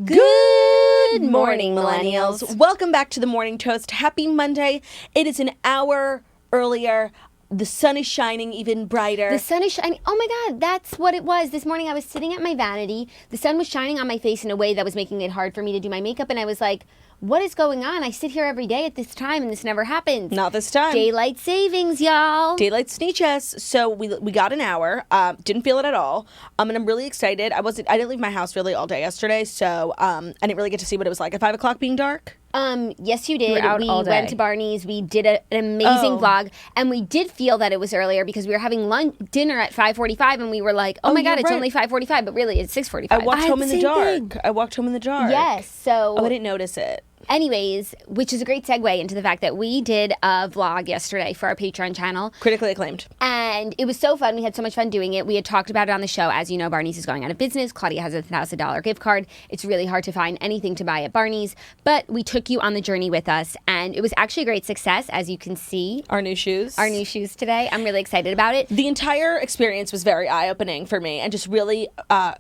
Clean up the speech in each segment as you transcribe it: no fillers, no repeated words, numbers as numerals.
Good morning, millennials. Welcome back to the Morning Toast. Happy Monday. It is an hour earlier. The sun is shining even brighter. The sun is shining. Oh my God, that's what it was. This morning I was sitting at my vanity. The sun was shining on my face in a way that was making it hard for me to do my makeup. And I was like, what is going on? I sit here every day at this time and this never happens. Not this time. Daylight savings, y'all. Daylight sneak us. So we got an hour. Didn't feel it at all. And I'm really excited. I didn't leave my house really all day yesterday, so I didn't really get to see what it was like at 5 o'clock being dark. Yes, you did. You were out we all day. went to Barney's. We did an amazing vlog, and we did feel that it was earlier because we were having dinner at 5:45, and we were like, "Oh my God, it's only 5:45," but really it's 6:45. I walked home in the dark. I walked home in the dark. Yes. So. Oh, I didn't notice it. Anyways, which is a great segue into the fact that we did a vlog yesterday for our Patreon channel. Critically acclaimed. And it was so fun. We had so much fun doing it. We had talked about it on the show. As you know, Barney's is going out of business. Claudia has a $1,000 gift card. It's really hard to find anything to buy at Barney's. But we took you on the journey with us. And it was actually a great success, as you can see. Our new shoes. Our new shoes today. I'm really excited about it. The entire experience was very eye-opening for me and just really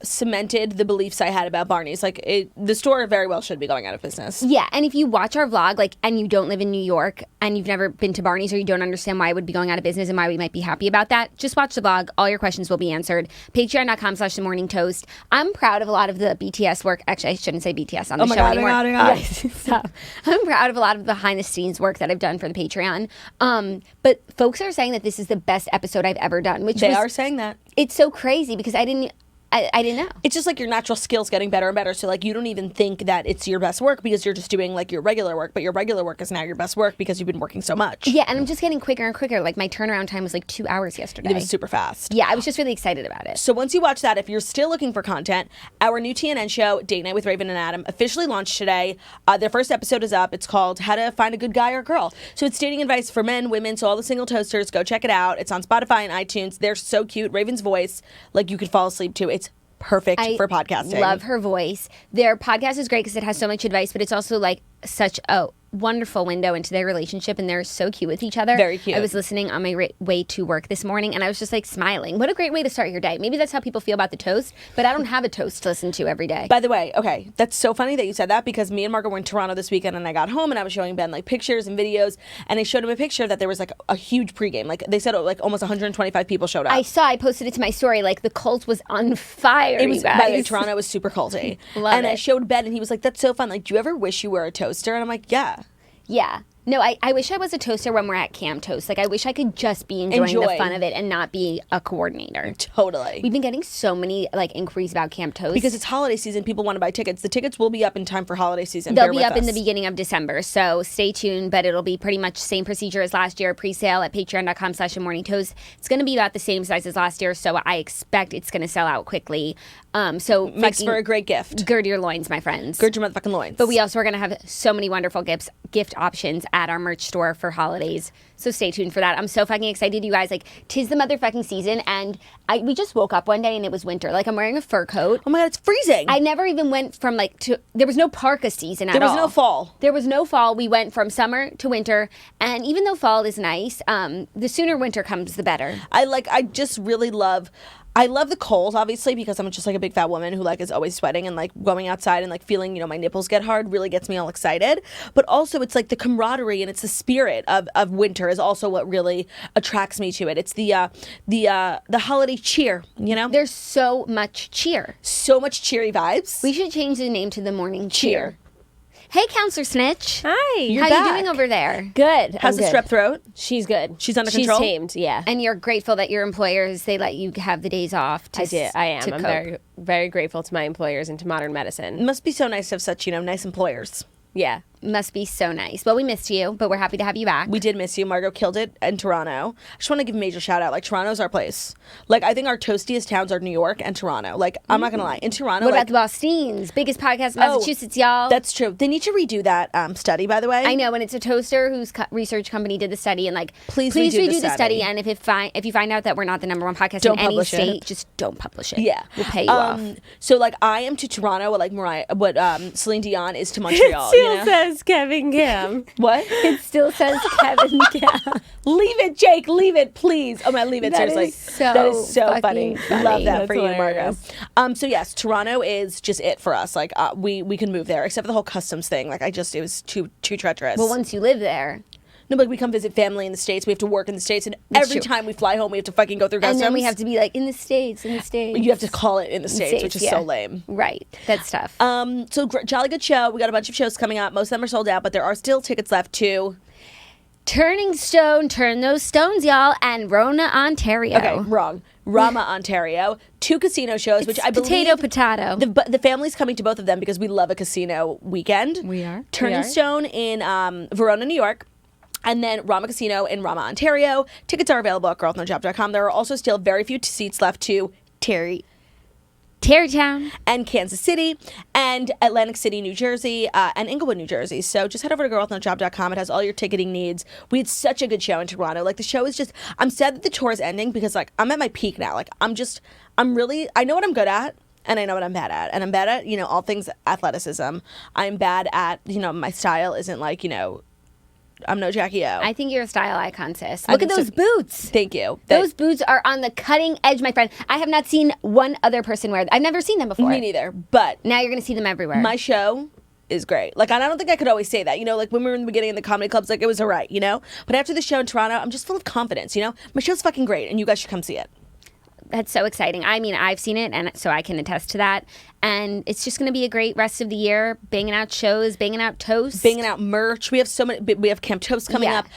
cemented the beliefs I had about Barney's. The store very well should be going out of business. Yeah, and if you watch our vlog, and you don't live in New York, and you've never been to Barney's, or you don't understand why it would be going out of business and why we might be happy about that, just watch the vlog. All your questions will be answered. Patreon.com/themorningtoast. I'm proud of a lot of the BTS work. Actually, I shouldn't say BTS on the show anymore. Oh my God. Stop. I'm proud of a lot of the behind-the-scenes work that I've done for the Patreon. But folks are saying that this is the best episode I've ever done. They are saying that. It's so crazy because I didn't know. It's just your natural skills getting better and better. So you don't even think that it's your best work because you're just doing your regular work. But your regular work is now your best work because you've been working so much. Yeah, and I'm just getting quicker and quicker. My turnaround time was 2 hours yesterday. It was super fast. Yeah, I was just really excited about it. So once you watch that, if you're still looking for content, our new TNN show, Date Night with Raven and Adam, officially launched today. Their first episode is up. It's called How to Find a Good Guy or Girl. So it's dating advice for men, women, so all the single toasters, go check it out. It's on Spotify and iTunes. They're so cute. Raven's voice, you could fall asleep to. It's perfect for podcasting. I love her voice. Their podcast is great because it has so much advice, but it's also such a wonderful window into their relationship, and they're so cute with each other. Very cute. I was listening on my way to work this morning, and I was just smiling. What a great way to start your day. Maybe that's how people feel about the toast, but I don't have a toast to listen to every day. By the way, okay, that's so funny that you said that because me and Margaret were in Toronto this weekend, and I got home and I was showing Ben pictures and videos, and I showed him a picture that there was a huge pregame. They said almost 125 people showed up. I posted it to my story. The cult was on fire. It was, you guys. by the way, Toronto was super culty. Love it. I showed Ben, and he was like, "That's so fun. Do you ever wish you were a toaster?" And I'm like, "Yeah." Yeah. No, I wish I was a toaster when we're at Camp Toast. I wish I could just be enjoying the fun of it and not be a coordinator. Totally. We've been getting so many inquiries about Camp Toast. Because it's holiday season, people want to buy tickets. The tickets will be up in time for holiday season. They'll be up in the beginning of December, so stay tuned, but it'll be pretty much same procedure as last year, pre-sale at patreon.com/themorningtoast. It's going to be about the same size as last year, so I expect it's going to sell out quickly. So makes for a great gift. Gird your loins, my friends. Gird your motherfucking loins. But we also are going to have so many wonderful gift options at our merch store for holidays. So stay tuned for that. I'm so fucking excited, you guys. 'Tis the motherfucking season, and we just woke up one day and it was winter. I'm wearing a fur coat. Oh my God, it's freezing. I never even went from there was no parka season at all. There was no fall. There was no fall. We went from summer to winter, and even though fall is nice, the sooner winter comes, the better. I just really love the cold, obviously, because I'm just a big fat woman who is always sweating, and going outside and feeling my nipples get hard really gets me all excited. But also it's the camaraderie and it's the spirit of winter is also what really attracts me to it. It's the holiday cheer, There's so much cheer. So much cheery vibes. We should change the name to the Morning Cheer. Hey, Counselor Snitch. Hi. How are you doing over there? Good. How's the strep throat? She's good. She's under control? She's tamed, yeah. And you're grateful that your employers, they let you have the days off I am. I'm cope. very, very grateful to my employers and to modern medicine. It must be so nice to have such, nice employers. Yeah. Must be so nice. Well, we missed you, but we're happy to have you back. We did miss you. Margot killed it in Toronto. I just want to give a major shout out. Toronto's our place. I think our toastiest towns are New York and Toronto. I'm not going to lie. In Toronto. What about the Bostons? Biggest podcast in Massachusetts, y'all. That's true. They need to redo that study, by the way. I know. And it's a toaster whose research company did the study. And please redo the study. And if you find out that we're not the number one podcast in any state, just don't publish it. Yeah. We'll pay you off. So I am to Toronto what Celine Dion is to Montreal. Seal says says Kevin Cam. What? It still says Kevin Cam. Leave it, Jake. Leave it, please. Oh, man, leave it. That Seriously. is so that is so fucking funny. Love that That's for you, hilarious. Margo. So, yes, Toronto is just it for us. Like, we can move there, except for the whole customs thing. Like, it was too treacherous. Well, once you live there. No, but we come visit family in the States. We have to work in the States. And every true. time we fly home, we have to fucking go through customs. And then we have to be like, in the States. You have to call it in the States, which is so lame. Right. That's tough. So jolly good show. We got a bunch of shows coming up. Most of them are sold out, but there are still tickets left to... Turning Stone, Turn Those Stones, y'all, and Rona, Ontario. Okay, wrong. Rama, Ontario. 2 casino shows, which I believe... Potato. The family's coming to both of them because we love a casino weekend. We are. Turning Stone in Verona, New York. And then Rama Casino in Rama, Ontario. Tickets are available at girlwithnojob.com. There are also still very few seats left to Tarrytown. and Kansas City and Atlantic City, New Jersey, and Inglewood, New Jersey. So just head over to girlwithnojob.com. It has all your ticketing needs. We had such a good show in Toronto. Like, the show is just... I'm sad that the tour is ending because, like, I'm at my peak now. Like, I know what I'm good at. And I know what I'm bad at. And I'm bad at, all things athleticism. I'm bad at, my style isn't like, I'm no Jackie O. I think you're a style icon, sis. I Look at think those so. boots. Thank you. Those boots are on the cutting edge, my friend. I have not seen one other person wear them. I've never seen them before. Me neither. But Now you're going to see them everywhere. my show is great. Like, and I don't think I could always say that. Like, when we were in the beginning of the comedy clubs, like, it was all right, But after the show in Toronto, I'm just full of confidence, My show's fucking great, and you guys should come see it. That's so exciting. I mean, I've seen it, and so I can attest to that. And it's just going to be a great rest of the year, banging out shows, banging out toasts. Banging out merch. We have so many. We have Camp Toast coming Yeah. up.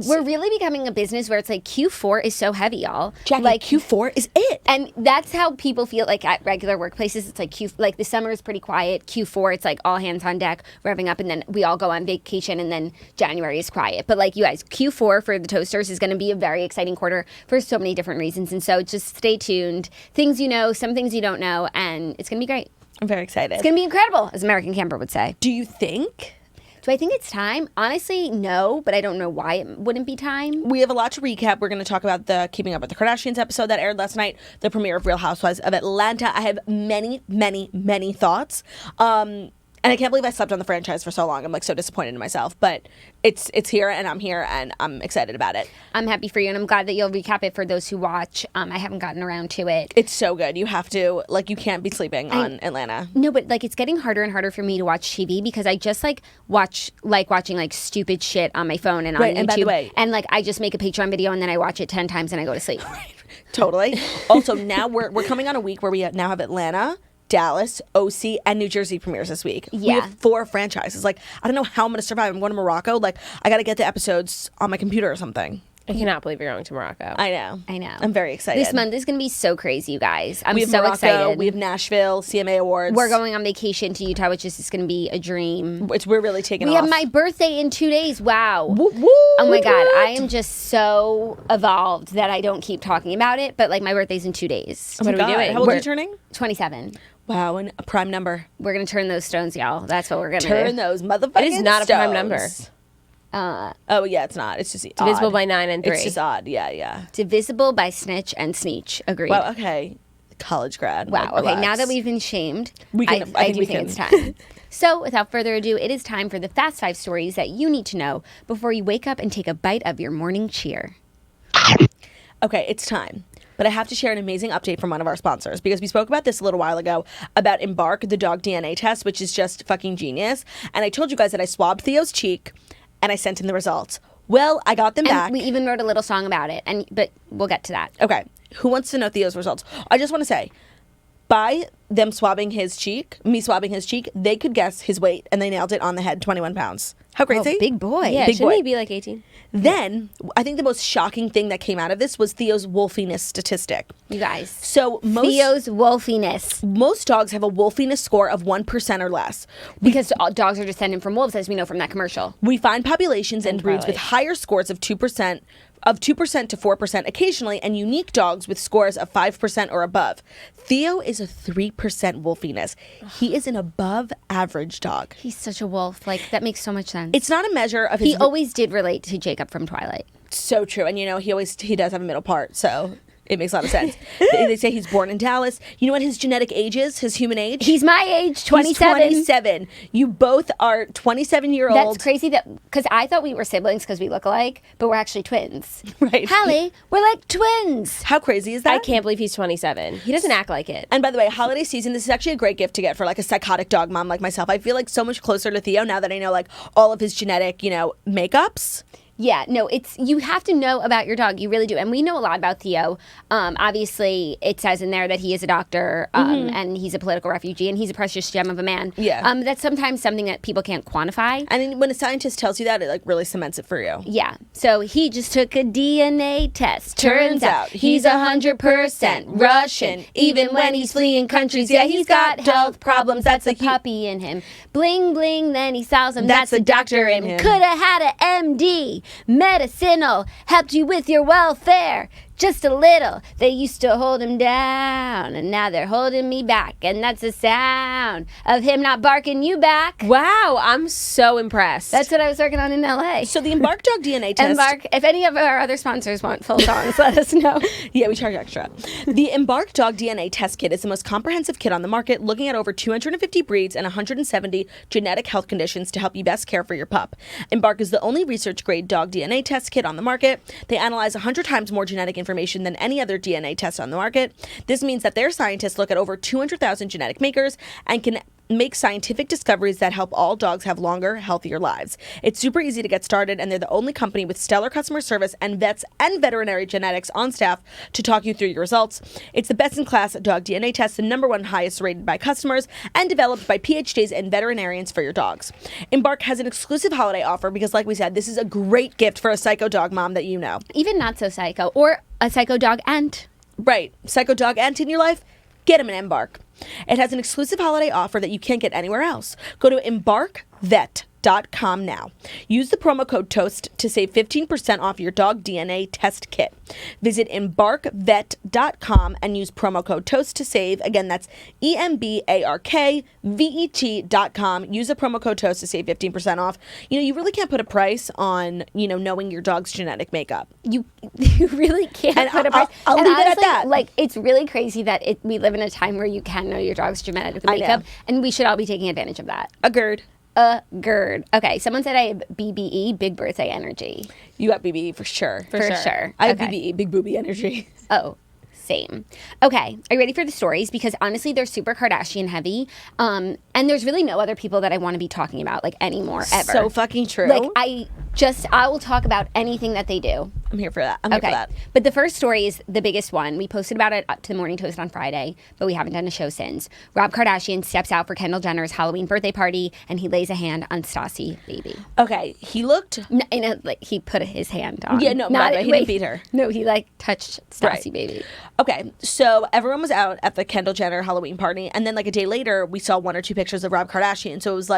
We're really becoming a business where it's like Q4 is so heavy, y'all. Jackie, like Q4 is it. And that's how people feel like at regular workplaces. It's like the summer is pretty quiet. Q4, it's like all hands on deck, revving up, and then we all go on vacation, and then January is quiet. But like you guys, Q4 for the Toasters is going to be a very exciting quarter for so many different reasons. And so just stay tuned. Things you know, some things you don't know, and it's going to be great. I'm very excited. It's going to be incredible, as American Camper would say. Do you think? Do I think it's time? Honestly, no, but I don't know why it wouldn't be time. We have a lot to recap. We're going to talk about the Keeping Up with the Kardashians episode that aired last night, the premiere of Real Housewives of Atlanta. I have many, many, many thoughts. And I can't believe I slept on the franchise for so long. I'm like so disappointed in myself, but it's here and I'm here and I'm excited about it. I'm happy for you, and I'm glad that you'll recap it for those who watch. I haven't gotten around to it. It's so good. You have to, like, you can't be sleeping on Atlanta. No, but like it's getting harder and harder for me to watch TV because I just watching like stupid shit on my phone and on Right, YouTube. and by the way- and like I just make a Patreon video and then I watch it 10 times and I go to sleep. Totally. Also, now we're coming on a week where we now have Atlanta, Dallas, OC, and New Jersey premieres this week. We Yeah. have 4 franchises. Like, I don't know how I'm going to survive. I'm going to Morocco. Like, I got to get the episodes on my computer or something. I cannot believe you're going to Morocco. I know. I'm very excited. This month is going to be so crazy, you guys. I'm we have so Morocco, excited. we have Nashville, CMA Awards. We're going on vacation to Utah, which is just going to be a dream. We're really taking We off. have my birthday in 2 days. Wow. Woo, woo, Oh my God. what? I am just so evolved that I don't keep talking about it, but like my birthday's in 2 days. Oh my What are we God. doing? How old are We're- you turning? 27. Wow, and a prime number. We're going to turn those stones, y'all. That's what we're going to Turn do. those motherfucking It is not a prime stones. number. Oh, yeah, it's not. It's just Divisible odd. by 9 and 3. It's just odd. Yeah. Divisible by snitch and sneech. Agreed. Wow, okay. College grad. Wow. Like, Okay. Now relax. that we've been shamed, We can- I I think do we think can. it's time. So, without further ado, it is time for the Fast 5 stories that you need to know before you wake up and take a bite of your morning cheer. Okay, it's time. But I have to share an amazing update from one of our sponsors because we spoke about this a little while ago about Embark, the dog DNA test, which is just fucking genius. And I told you guys that I swabbed Theo's cheek and I sent him the results. Well, I got them back. And we even wrote a little song about it, but we'll get to that. Okay, who wants to know Theo's results? I just want to say, by them swabbing his cheek, me swabbing his cheek, they could guess his weight and they nailed it on the head, 21 pounds. How crazy? Oh, big boy. Yeah, Big shouldn't boy. he be like 18? Then, I think the most shocking thing that came out of this was Theo's wolfiness statistic. You guys. So Theo's wolfiness. most dogs have a wolfiness score of 1% or less. Because dogs are descended from wolves, as we know from that commercial. We find populations and breeds with Twilight. higher scores of 2% to 4% occasionally, and unique dogs with scores of 5% or above. Theo is a 3% wolfiness. He is an above average dog. He's such a wolf. Like, that makes so much sense. It's not a measure of his He always did relate to Jacob from Twilight. so true. And he does have a middle part, so It makes a lot of sense. They say he's born in Dallas. You know what his genetic age is? His human age? He's my age, 27. He's 27. You both are 27-year-olds. That's crazy because I thought we were siblings because we look alike, but we're actually twins. Right. Hallie, we're like twins. How crazy is that? I can't believe he's 27. He doesn't act like it. And by the way, holiday season, this is actually a great gift to get for like a psychotic dog mom like myself. I feel like so much closer to Theo now that I know like all of his genetic, makeups. Yeah, no, you have to know about your dog. You really do. And we know a lot about Theo. Obviously, it says in there that he is a doctor and he's a political refugee and he's a precious gem of a man. Yeah. That's sometimes something that people can't quantify. And when a scientist tells you that, it like really cements it for you. Yeah. So he just took a DNA test. Turns out he's 100% Russian. Even when he's fleeing countries, yeah, he's got health problems. That's a puppy in him. Bling, bling, then he sells him. That's a doctor in him. Could have had an MD. Medicinal, helped you with your welfare. Just a little. They used to hold him down, and now they're holding me back. And that's the sound of him not barking you back. Wow, I'm so impressed. That's what I was working on in LA. So the Embark dog DNA test. Embark, if any of our other sponsors want full songs, let us know. Yeah, we charge extra. The Embark dog DNA test kit is the most comprehensive kit on the market, looking at over 250 breeds and 170 genetic health conditions to help you best care for your pup. Embark is the only research-grade dog DNA test kit on the market. They analyze 100 times more genetic information than any other DNA test on the market. This means that their scientists look at over 200,000 genetic makers and can make scientific discoveries that help all dogs have longer, healthier lives. It's super easy to get started, and they're the only company with stellar customer service and vets and veterinary genetics on staff to talk you through your results. It's the best-in-class dog DNA test, the #1 highest rated by customers, and developed by PhDs and veterinarians for your dogs. Embark has an exclusive holiday offer because, like we said, this is a great gift for a psycho dog mom that you know. Even not so psycho, or a psycho dog aunt. Right. Psycho dog aunt in your life? Get him an Embark. It has an exclusive holiday offer that you can't get anywhere else. Go to embarkvet.com now. Use the promo code TOAST to save 15% off your dog DNA test kit. Visit embarkvet.com and use promo code TOAST to save. Again, that's EMBARKVET.com. Use the promo code TOAST to save 15% off. You really can't put a price on, knowing your dog's genetic makeup. You really can't put a price. I'll And leave it at honestly, that. Like, it's really crazy that we live in a time where you can know your dog's genetic makeup, and we should all be taking advantage of that. Agreed. Okay, someone said I have BBE, big birthday energy. You got BBE for sure. For sure. I have Okay. BBE, big booby energy. Oh, same. Okay, are you ready for the stories? Because honestly, they're super Kardashian heavy. And there's really no other people that I want to be talking about anymore ever. So fucking true. I will talk about anything that they do. I'm here for that. I'm here for that. But the first story is the biggest one. We posted about it up to the Morning Toast on Friday, but we haven't done a show since. Rob Kardashian steps out for Kendall Jenner's Halloween birthday party, and he lays a hand on Stassi baby. Okay, he looked... He put his hand on. Yeah, no, he didn't beat her. No, he touched Stassi baby. Okay, so everyone was out at the Kendall Jenner Halloween party, and then a day later, we saw 1 or 2 pictures of Rob Kardashian. So it was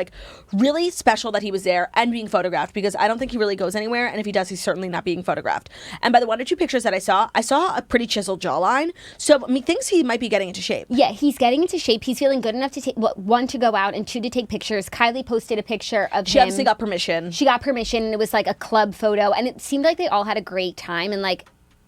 really special that he was there and being photographed, because I don't think he really goes anywhere, and if he does, he's certainly not being photographed. And by the 1 or 2 pictures that I saw a pretty chiseled jawline. So thinks he might be getting into shape. Yeah, he's getting into shape. He's feeling good enough to take 1 to go out and 2 to take pictures. Kylie posted a picture of him. She obviously got permission. She got permission, and it was a club photo, and it seemed like they all had a great time, and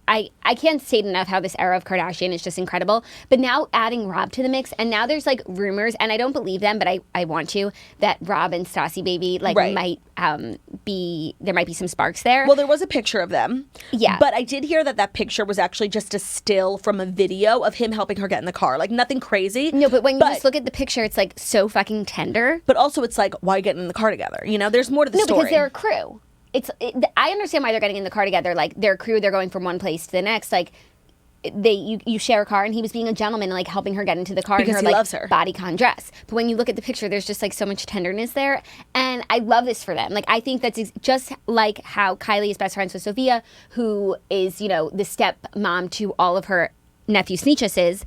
I can't state enough how this era of Kardashian is just incredible. But now adding Rob to the mix, and now there's rumors, and I don't believe them, but I want to, that Rob and Stassi baby might there might be some sparks there. Well, there was a picture of them. Yeah. But I did hear that picture was actually just a still from a video of him helping her get in the car. Nothing crazy. No, but when you just look at the picture, it's so fucking tender. But also it's why getting in the car together? There's more to the story. No, because they're a crew. I understand why they're getting in the car together. They're a crew, they're going from one place to the next. You share a car, and he was being a gentleman and helping her get into the car because in her he loves her bodycon dress. But when you look at the picture, there's just so much tenderness there, and I love this for them. I think that's just like how Kylie is best friends with Sophia, who is the step mom to all of her nephew Sneechesses.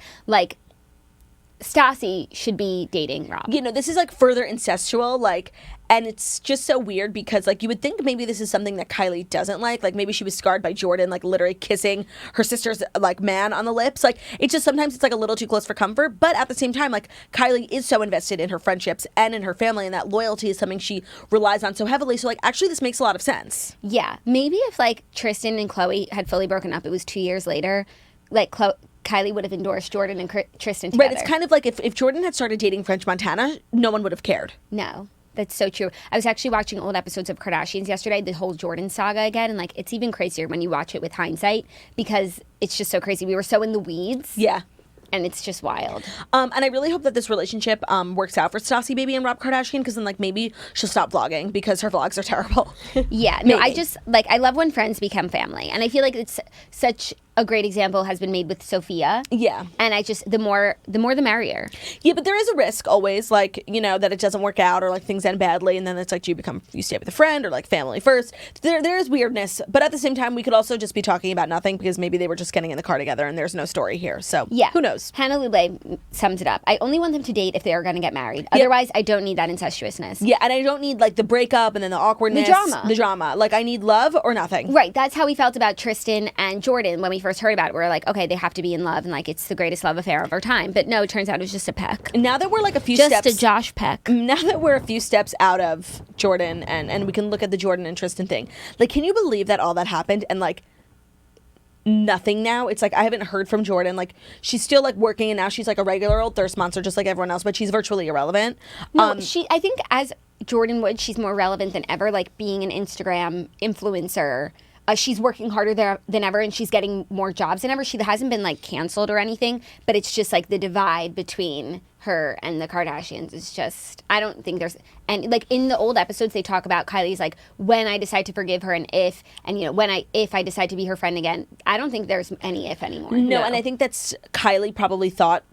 Stassi should be dating Rob. This is further incestual, and it's just so weird because you would think maybe this is something that Kylie doesn't like. Maybe she was scarred by Jordan, literally kissing her sister's man on the lips. It's just sometimes it's a little too close for comfort. But at the same time, Kylie is so invested in her friendships and in her family, and that loyalty is something she relies on so heavily. So actually this makes a lot of sense. Yeah. Maybe if Tristan and Khloe had fully broken up, it was 2 years later, Kylie would have endorsed Jordan and Tristan together. Right, it's kind of like if Jordan had started dating French Montana, no one would have cared. No. That's so true. I was actually watching old episodes of Kardashians yesterday, the whole Jordan saga again, and like it's even crazier when you watch it with hindsight because it's just so crazy. We were so in the weeds. Yeah. And it's just wild. And I really hope that this relationship works out for Stassi Baby and Rob Kardashian, because then like maybe she'll stop vlogging because her vlogs are terrible. Yeah, no, I just like I love when friends become family, and I feel like it's such a great example has been made with Sophia. Yeah. And I just the more the merrier. Yeah, but there is a risk always, like, you know, that it doesn't work out or like things end badly, and then it's like, do you stay with a friend or like family first? There is weirdness, but at the same time, we could also just be talking about nothing because maybe they were just getting in the car together and there's no story here. So yeah, who knows? Hannah Lule sums it up. I only want them to date if they are going to get married. Otherwise, I don't need that incestuousness. Yeah, and I don't need like the breakup and then the awkwardness, the drama. Like I need love or nothing. Right. That's how we felt about Tristan and Jordan when we first heard about it. We were like, okay, they have to be in love and like it's the greatest love affair of our time. But no, it turns out it was just a peck. Now that we're like a few just steps, a Josh peck. Now that we're a few steps out of Jordan and we can look at the Jordan and Tristan thing, like, can you believe that all that happened and like nothing now? It's like I haven't heard from Jordan. Like she's still like working and now she's like a regular old thirst monster just like everyone else, but she's virtually irrelevant. No, I think as Jordan would, she's more relevant than ever, like being an Instagram influencer. She's working harder there than ever, and she's getting more jobs than ever. She hasn't been like canceled or anything, but it's just like the divide between her and the Kardashians is just, I don't think there's, and like in the old episodes they talk about Kylie's like when I decide to forgive her and you know if I decide to be her friend again. I don't think there's any if anymore. No, and I think that's Kylie probably thought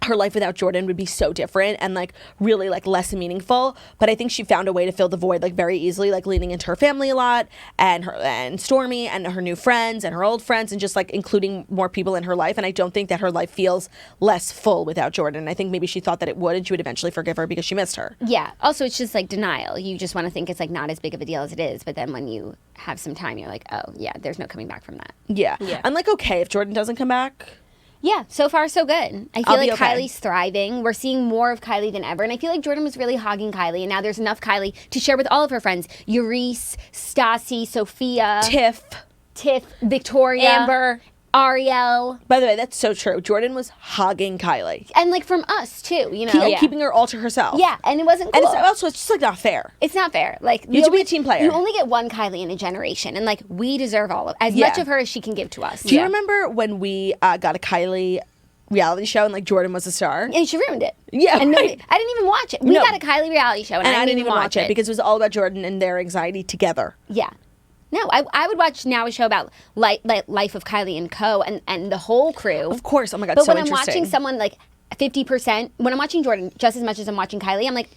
her life without Jordan would be so different and like really like less meaningful, but I think she found a way to fill the void like very easily, like leaning into her family a lot and Stormy and her new friends and her old friends and just like including more people in her life. And I don't think that her life feels less full without Jordan. I think maybe she thought that it would and she would eventually forgive her because she missed her. Yeah. Also, it's just like denial. You just want to think it's like not as big of a deal as it is, but then when you have some time, you're like, oh yeah, there's no coming back from that. Yeah. I'm like, okay, if Jordan doesn't come back. Yeah, so far so good. I feel like okay. Kylie's thriving. We're seeing more of Kylie than ever. And I feel like Jordan was really hogging Kylie. And now there's enough Kylie to share with all of her friends. Euryce, Stassi, Sophia. Tiff, Victoria. Amber. Ariel. By the way, that's so true. Jordan was hogging Kylie. And like from us too, you know. Keeping her all to herself. Yeah, and it wasn't cool. And it's just like not fair. It's not fair. Like you have to be a team player. You only get one Kylie in a generation, and like we deserve all of as much of her as she can give to us. Do you remember when we got a Kylie reality show and like Jordan was a star? And she ruined it. Yeah, and right. I didn't even watch it. We got a Kylie reality show, and I didn't even watch it because it was all about Jordan and their anxiety together. Yeah. No, I would watch now a show about life of Kylie and Co. and the whole crew. Of course. Oh my God, but so when I'm interesting. watching someone like 50%, when I'm watching Jordan just as much as I'm watching Kylie, I'm like,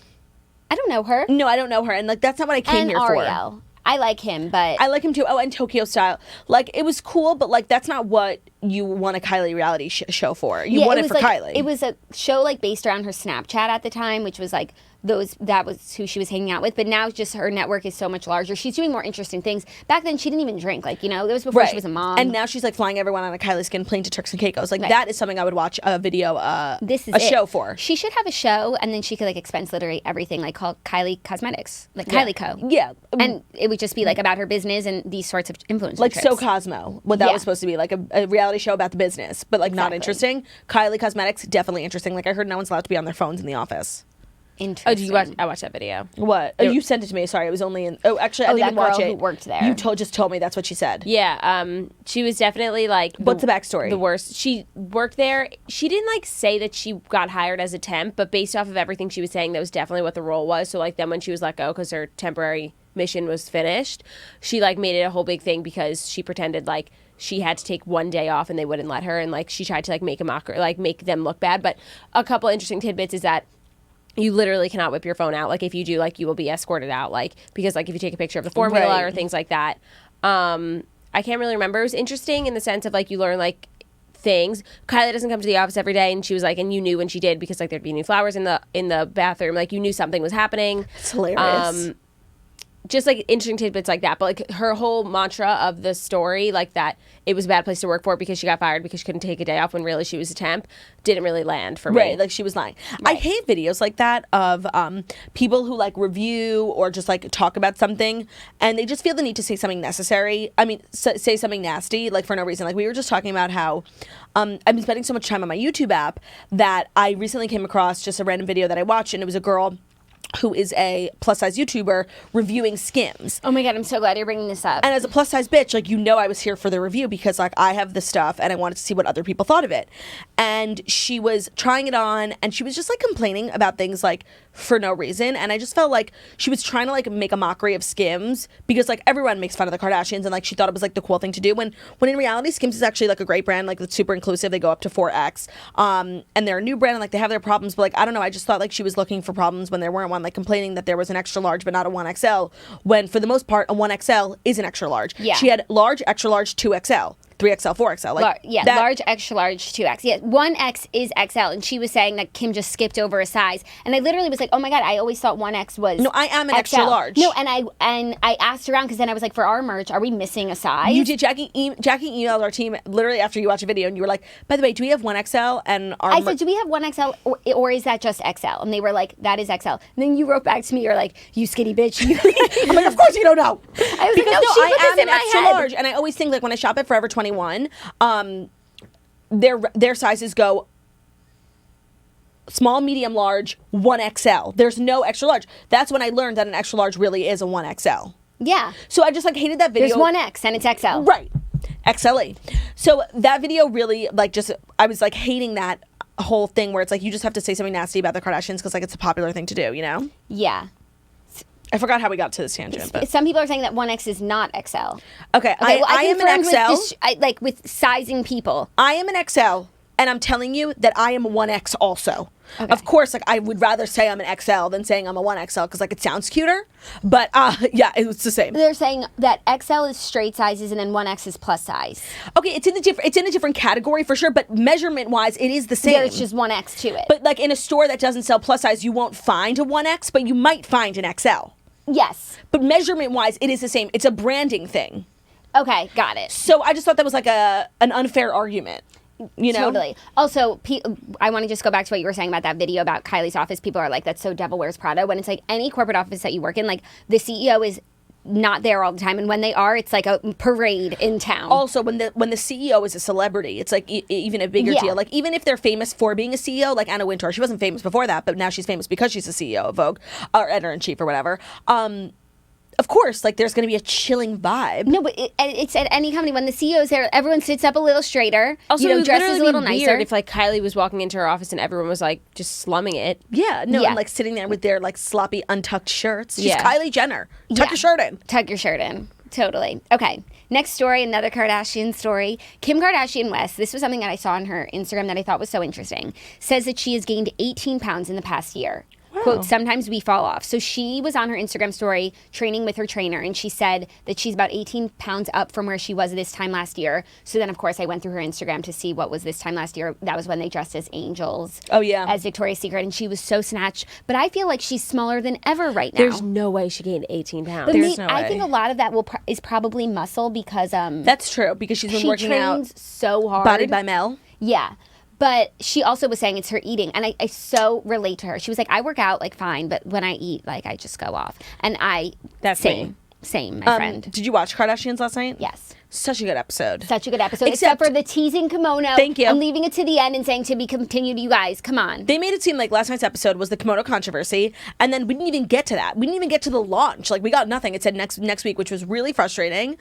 I don't know her. No, I don't know her. And like that's not what I came here Ariel. for. I like him, but... I like him too. Oh, and Tokyo Style. Like, it was cool, but like that's not what you want a Kylie reality show for. You want it for Kylie. It was a show like based around her Snapchat at the time, which was like that was who she was hanging out with. But now just her network is so much larger. She's doing more interesting things. Back then, she didn't even drink. Like, you know, it was before she was a mom. And now she's like flying everyone on a Kylie skin plane to Turks and Caicos. Like that is something I would watch a video, show for. She should have a show, and then she could like expense literally everything, like called Kylie Cosmetics, like Kylie Co. Yeah, and it would just be like about her business and these sorts of influencer like trips. So Cosmo. What that was supposed to be, like a reality show about the business, but like not interesting. Kylie Cosmetics, definitely interesting. Like I heard no one's allowed to be on their phones in the office. Interesting. Oh, did you watch? I watched that video. What? Oh, you sent it to me. Sorry, it was only in. Oh, actually, I didn't even watch it. Who worked there? You just told me that's what she said. Yeah. She was definitely like. What's the backstory? The worst. She worked there. She didn't like say that she got hired as a temp, but based off of everything she was saying, that was definitely what the role was. So like then when she was let go because her temporary mission was finished, she like made it a whole big thing because she pretended like she had to take one day off and they wouldn't let her, and like she tried to like make a mockery, like make them look bad. But a couple interesting tidbits is that you literally cannot whip your phone out. Like if you do, like you will be escorted out. Like because like if you take a picture of the formula or things like that. I can't really remember. It was interesting in the sense of like you learn like things. Kylie doesn't come to the office every day, and she was like, and you knew when she did because like there'd be new flowers in the bathroom. Like you knew something was happening. It's hilarious. just like interesting tidbits like that. But like her whole mantra of the story, like that it was a bad place to work for because she got fired because she couldn't take a day off when really she was a temp, didn't really land for me. Right, like she was lying. I hate videos like that of people who like review or just like talk about something and they just feel the need to say something necessary. I mean, say something nasty, like for no reason. Like we were just talking about how I've been spending so much time on my YouTube app that I recently came across just a random video that I watched, and it was a girl who is a plus size YouTuber reviewing Skims. Oh my God, I'm so glad you're bringing this up. And as a plus size bitch, like, you know, I was here for the review because like I have the stuff and I wanted to see what other people thought of it. And she was trying it on and she was just like complaining about things like for no reason. And I just felt like she was trying to like make a mockery of Skims because like everyone makes fun of the Kardashians and like she thought it was like the cool thing to do when in reality Skims is actually like a great brand. Like it's super inclusive. They go up to 4X. And they're a new brand and like they have their problems, but like I don't know, I just thought like she was looking for problems when there weren't one, like complaining that there was an extra large but not a 1XL, when for the most part a 1XL is an extra large. Yeah. She had large, extra large, 2XL. 3XL, 4XL. Like large, extra large, 2X. Yeah, 1X is XL, and she was saying that Kim just skipped over a size. And I literally was like, oh my God, I always thought 1X was No, I am an XL. extra large. No, and I asked around because then I was like, for our merch, are we missing a size? You did. Jackie emailed our team literally after you watched a video and you were like, by the way, do we have 1XL? And I said, do we have 1XL or is that just XL? And they were like, that is XL. And then you wrote back to me, you're like, you skinny bitch. I'm like, of course you don't know. I was Because like, no, she put this in my extra head. large. And I always think like when I shop at Forever 21, their sizes go small, medium, large, 1XL. There's no extra large. That's when I learned that an extra large really is a 1XL. Yeah. So I just like hated that video. There's 1X and it's XL. Right. XLE. So that video really like just, I was like hating that whole thing where it's like you just have to say something nasty about the Kardashians because like it's a popular thing to do, you know? Yeah. I forgot how we got to this tangent. But. Some people are saying that 1X is not XL. Okay, Well, I am an XL. Like with sizing people. I am an XL, and I'm telling you that I am a 1X also. Okay. Of course, like I would rather say I'm an XL than saying I'm a 1XL because like it sounds cuter. But yeah, it's the same. They're saying that XL is straight sizes and then 1X is plus size. Okay, it's in a different category for sure, but measurement wise, it is the same. There's just 1X to it. But like in a store that doesn't sell plus size, you won't find a 1X, but you might find an XL. Yes. But measurement wise, it is the same. It's a branding thing. Okay, got it. So I just thought that was like an unfair argument. You know? Totally. Also, I want to just go back to what you were saying about that video about Kylie's office. People are like, that's so Devil Wears Prada. When it's like any corporate office that you work in, like the CEO is not there all the time, and when they are, it's like a parade in town. Also, when the CEO is a celebrity, it's like even a bigger deal. Like even if they're famous for being a CEO, like Anna Wintour, she wasn't famous before that, but now she's famous because she's the CEO of Vogue or editor-in-chief or whatever. Of course, like there's going to be a chilling vibe. No, but it's at any company. When the CEO is there, everyone sits up a little straighter. Also, dresses literally a little be nicer. weird if like Kylie was walking into her office and everyone was like just slumming it. Yeah, no, Yeah. and like sitting there with their like sloppy, untucked shirts. She's Yeah. Kylie Jenner. Tuck your shirt in. Tuck your shirt in. Totally. Okay. Next story, another Kardashian story. Kim Kardashian West, this was something that I saw on her Instagram that I thought was so interesting, says that she has gained 18 pounds in the past year. Quote, sometimes we fall off. So she was on her Instagram story training with her trainer, and she said that she's about 18 pounds up from where she was this time last year. So then, of course, I went through her Instagram to see what was this time last year. That was when they dressed as angels. Oh, yeah. As Victoria's Secret, and she was so snatched. But I feel like she's smaller than ever right now. There's no way she gained 18 pounds. But There's no I way. think a lot of that is probably muscle because That's true because she's been she working out. trains so hard. Bodied by Mel. Yeah. But she also was saying it's her eating. And I so relate to her. She was like, I work out like fine, but when I eat, like I just go off. And That's same. me. Same, my friend. Did you watch Kardashians last night? Yes. Such a good episode. Such a good episode. Except for the teasing kimono. Thank you. I'm leaving it to the end and saying to be continued, you guys. Come on. They made it seem like last night's episode was the kimono controversy, and then we didn't even get to that. We didn't even get to the launch. Like we got nothing. It said next week, which was really frustrating.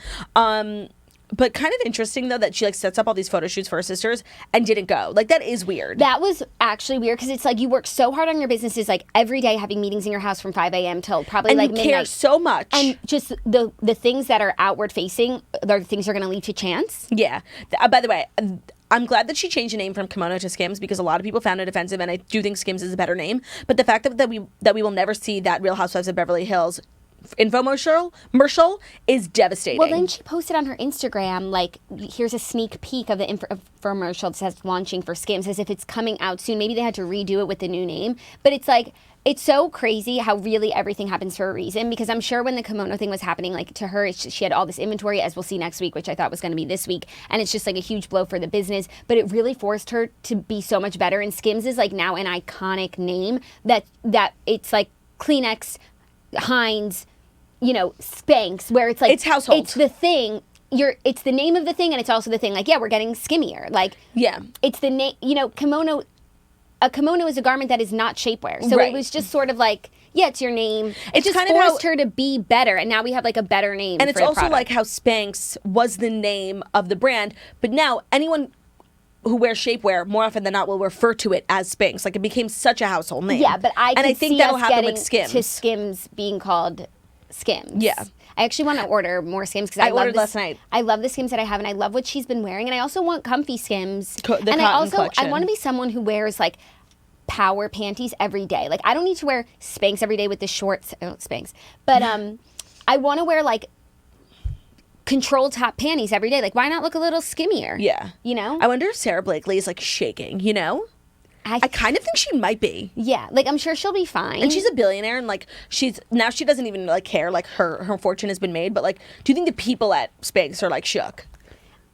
But kind of interesting though that she like sets up all these photo shoots for her sisters and didn't go. Like that is weird. That was actually weird because it's like you work so hard on your businesses, like every day having meetings in your house from 5 a.m. till probably and like you midnight. care so much. And just the things that are outward facing are the things that are going to lead to chance. Yeah. By the way, I'm glad that she changed the name from Kimono to Skims because a lot of people found it offensive, and I do think Skims is a better name. But the fact that we will never see that Real Housewives of Beverly Hills infomercial is devastating. Well, then she posted on her Instagram, like, here's a sneak peek of the infomercial that says launching for Skims, as if it's coming out soon. Maybe they had to redo it with the new name. But it's like, it's so crazy how really everything happens for a reason, because I'm sure when the kimono thing was happening, like, to her, she had all this inventory, as we'll see next week, which I thought was going to be this week, and it's just like a huge blow for the business, but it really forced her to be so much better, and Skims is like now an iconic name that it's like Kleenex, Heinz, you know, Spanx, where it's like, it's household. It's the thing. It's the name of the thing, and it's also the thing. Like, yeah, we're getting skimmier. Like, yeah, it's the name. You know, kimono. A kimono is a garment that is not shapewear, so right. it was just sort of like, yeah, it's your name. It's just kind of forced her to be better, and now we have like a better name. And it's for the also product. like how Spanx was the name of the brand, but now anyone who wears shapewear more often than not will refer to it as Spanx. Like, it became such a household name. Yeah, but I think see that'll us happen getting with Skims. to Skims being called Skims. Yeah. I actually want to order more Skims because I love ordered this, last night. I love the Skims that I have, and I love what she's been wearing, and I also want comfy Skims. The and I cotton also collection. I want to be someone who wears like power panties every day. Like, I don't need to wear Spanx every day with the shorts, Spanx, but I want to wear like control top panties every day. Like, why not look a little skimmier? Yeah. You know? I wonder if Sarah Blakely is like shaking, you know? I kind of think she might be. Yeah, like, I'm sure she'll be fine. And she's a billionaire, and like she doesn't even like care, like her fortune has been made, but like, do you think the people at Spanx are like shook?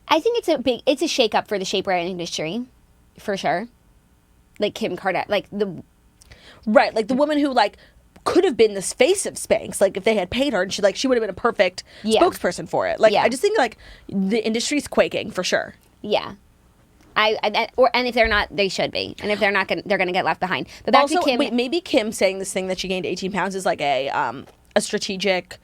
I think it's a shake up for the shapewear industry, for sure. Like Kim Kardashian, like the Right, like the woman who like could have been the face of Spanx, like if they had paid her, and she would have been a perfect spokesperson for it. Like, Yeah. I just think like the industry's quaking for sure. yeah. And if they're not, they should be. And if they're not, they're going to get left behind. But back Also, to Kim. wait, maybe Kim saying this thing that she gained 18 pounds is like a strategic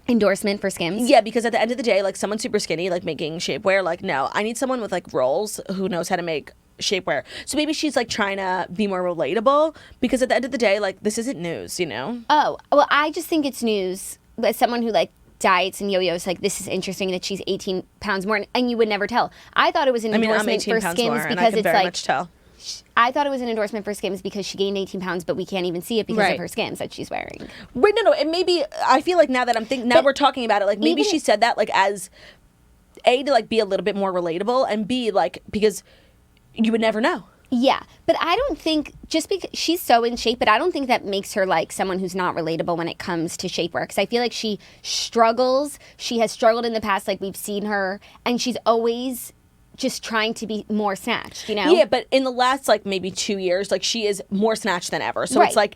Endorsement for Skims. Yeah, because at the end of the day, like someone super skinny, like making shapewear, like no, I need someone with like rolls who knows how to make shapewear. So maybe she's like trying to be more relatable, because at the end of the day, like this isn't news, you know? Oh, well, I just think it's news. As someone who like diets and yo-yos, like, this is interesting that she's 18 pounds more, and you would never tell. I thought it was an I'm endorsement 18 for pounds Skims more, and I because can it's very like, much tell. I thought it was an endorsement for Skims because she gained 18 pounds, but we can't even see it because Right. of her Skims that she's wearing. Wait, no, and maybe I feel like now that I'm thinking, now But we're talking about it, like maybe even- she said that like as A, to like be a little bit more relatable, and B, like because you would never know. Yeah, but I don't think, just because she's so in shape, but I don't think that makes her like someone who's not relatable when it comes to shapewear. Because I feel like she struggles. She has struggled in the past, like we've seen her, and she's always just trying to be more snatched, you know? Yeah, but in the last like maybe 2 years, like she is more snatched than ever. So Right. it's like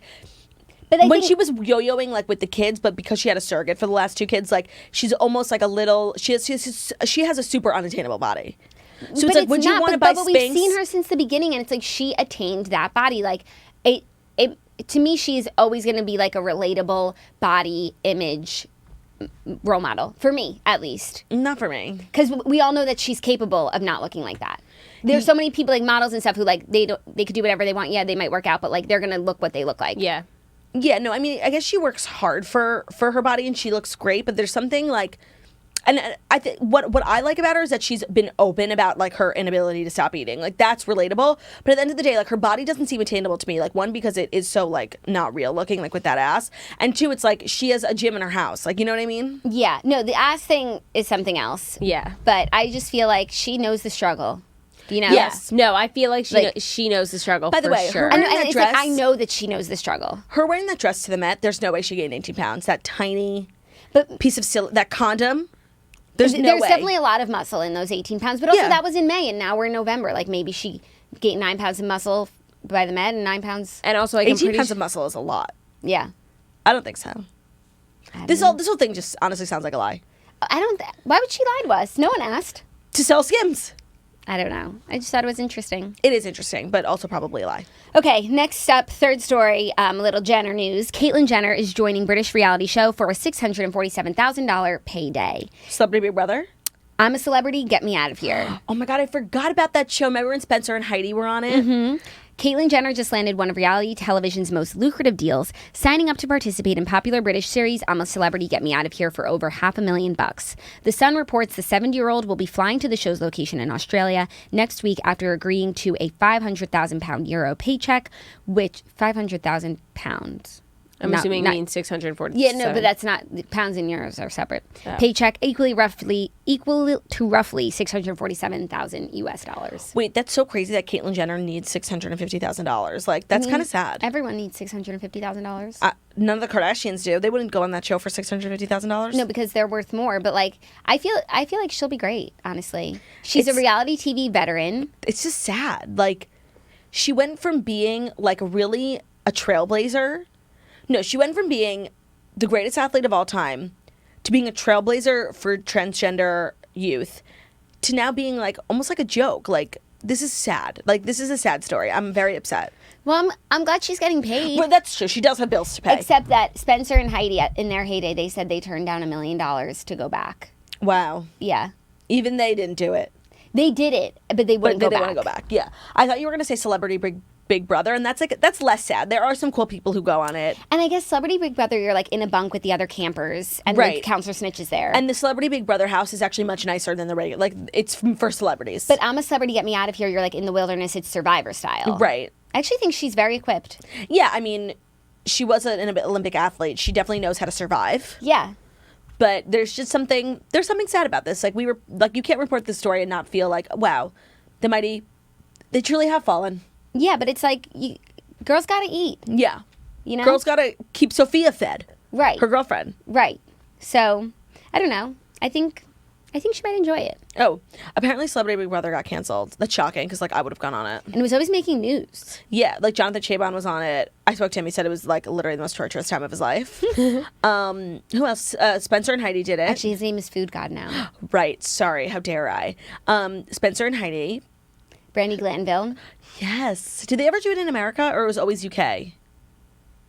But I when think, she was yo-yoing like with the kids, but because she had a surrogate for the last 2 kids, like she's almost like a little. She has a super unattainable body. So it's like, would you want to buy but Spanx? we've seen her since the beginning, and it's like she attained that body. Like it to me, she's always going to be like a relatable body image role model for me, at least. Not for me. Because we all know that she's capable of not looking like that. There's so many people, like models and stuff, who like they could do whatever they want. Yeah, they might work out, but like they're gonna look what they look like. Yeah. Yeah, no, I mean, I guess she works hard for her body, and she looks great, but there's something like, and I think what I like about her is that she's been open about like her inability to stop eating. Like that's relatable, but at the end of the day, like her body doesn't seem attainable to me. Like, one, because it is so like not real looking, like with that ass, and two, it's like she has a gym in her house. Like, you know what I mean? Yeah. No, the ass thing is something else. Yeah. But I just feel like she knows the struggle. You know? Yes. No, I feel like Like- she knows the struggle. By the for way, sure. her- And, Wearing that it's like, dress- I know that she knows the struggle. Her wearing that dress to the Met, there's no way she gained 18 pounds. That tiny But piece of that condom. There's no way. definitely a lot of muscle in those 18 pounds. But also, Yeah. that was in May, and now we're in November. Like, maybe she gained 9 pounds of muscle by the Met and 9 pounds. and also like 18 pounds of muscle is a lot. Yeah. I don't think so. This whole thing just honestly sounds like a lie. Why would she lie to us? No one asked. To sell Skims. I don't know. I just thought it was interesting. It is interesting, but also probably a lie. Okay, next up, third story, a little Jenner news. Caitlyn Jenner is joining British reality show for a $647,000 payday. Celebrity Big Brother. I'm a celebrity, get me out of here. Oh my God, I forgot about that show. Remember when Spencer and Heidi were on it? Caitlyn Jenner just landed one of reality television's most lucrative deals, signing up to participate in popular British series I'm a Celebrity, Get Me Out of Here for over $500,000. The Sun reports the 70-year-old will be flying to the show's location in Australia next week after agreeing to a €500,000 paycheck, which £500,000. I'm assuming means 640. Yeah, no, but that's not, pounds and euros are separate. Oh. Paycheck equal to roughly $647,000 US dollars. Wait, that's so crazy that Caitlyn Jenner needs $650,000. Like, that's kind of sad. Everyone needs $650,000. None of the Kardashians do. They wouldn't go on that show for $650,000. No, because they're worth more. But like, I feel like she'll be great. Honestly, she's a reality TV veteran. It's just sad. Like, she went from being like really a trailblazer. No, she went from being the greatest athlete of all time to being a trailblazer for transgender youth to now being like almost like a joke. Like, this is sad. Like, this is a sad story. I'm very upset. Well, I'm glad she's getting paid. But that's true. She does have bills to pay. Except that Spencer and Heidi, in their heyday, they said they turned down $1 million to go back. Wow. Yeah. Even they didn't do it. They did it, but they wouldn't go back. They want to go back. Yeah. I thought you were going to say Celebrity Big Brother, and that's less sad. There are some cool people who go on it. And I guess Celebrity Big Brother, you're like in a bunk with the other campers, and the counselor snitches there. And the Celebrity Big Brother house is actually much nicer than the regular. Like, it's for celebrities. But I'm a celebrity, get me out of here. You're like in the wilderness. It's Survivor style. Right. I actually think she's very equipped. Yeah, I mean, she was an Olympic athlete. She definitely knows how to survive. Yeah. But there's something sad about this. Like, you can't report this story and not feel like, wow, they truly have fallen. Yeah, but it's like, girls gotta eat. Yeah. You know? Girls gotta keep Sophia fed. Right. Her girlfriend. Right. So, I don't know. I think she might enjoy it. Oh, apparently Celebrity Big Brother got canceled. That's shocking, because, like, I would have gone on it. And it was always making news. Yeah, like, Jonathan Chabon was on it. I spoke to him. He said it was, like, literally the most torturous time of his life. Who else? Spencer and Heidi did it. Actually, his name is Food God now. Right. Sorry. How dare I? Spencer and Heidi. Brandy Glanville. Yes. Did they ever do it in America, or it was always UK?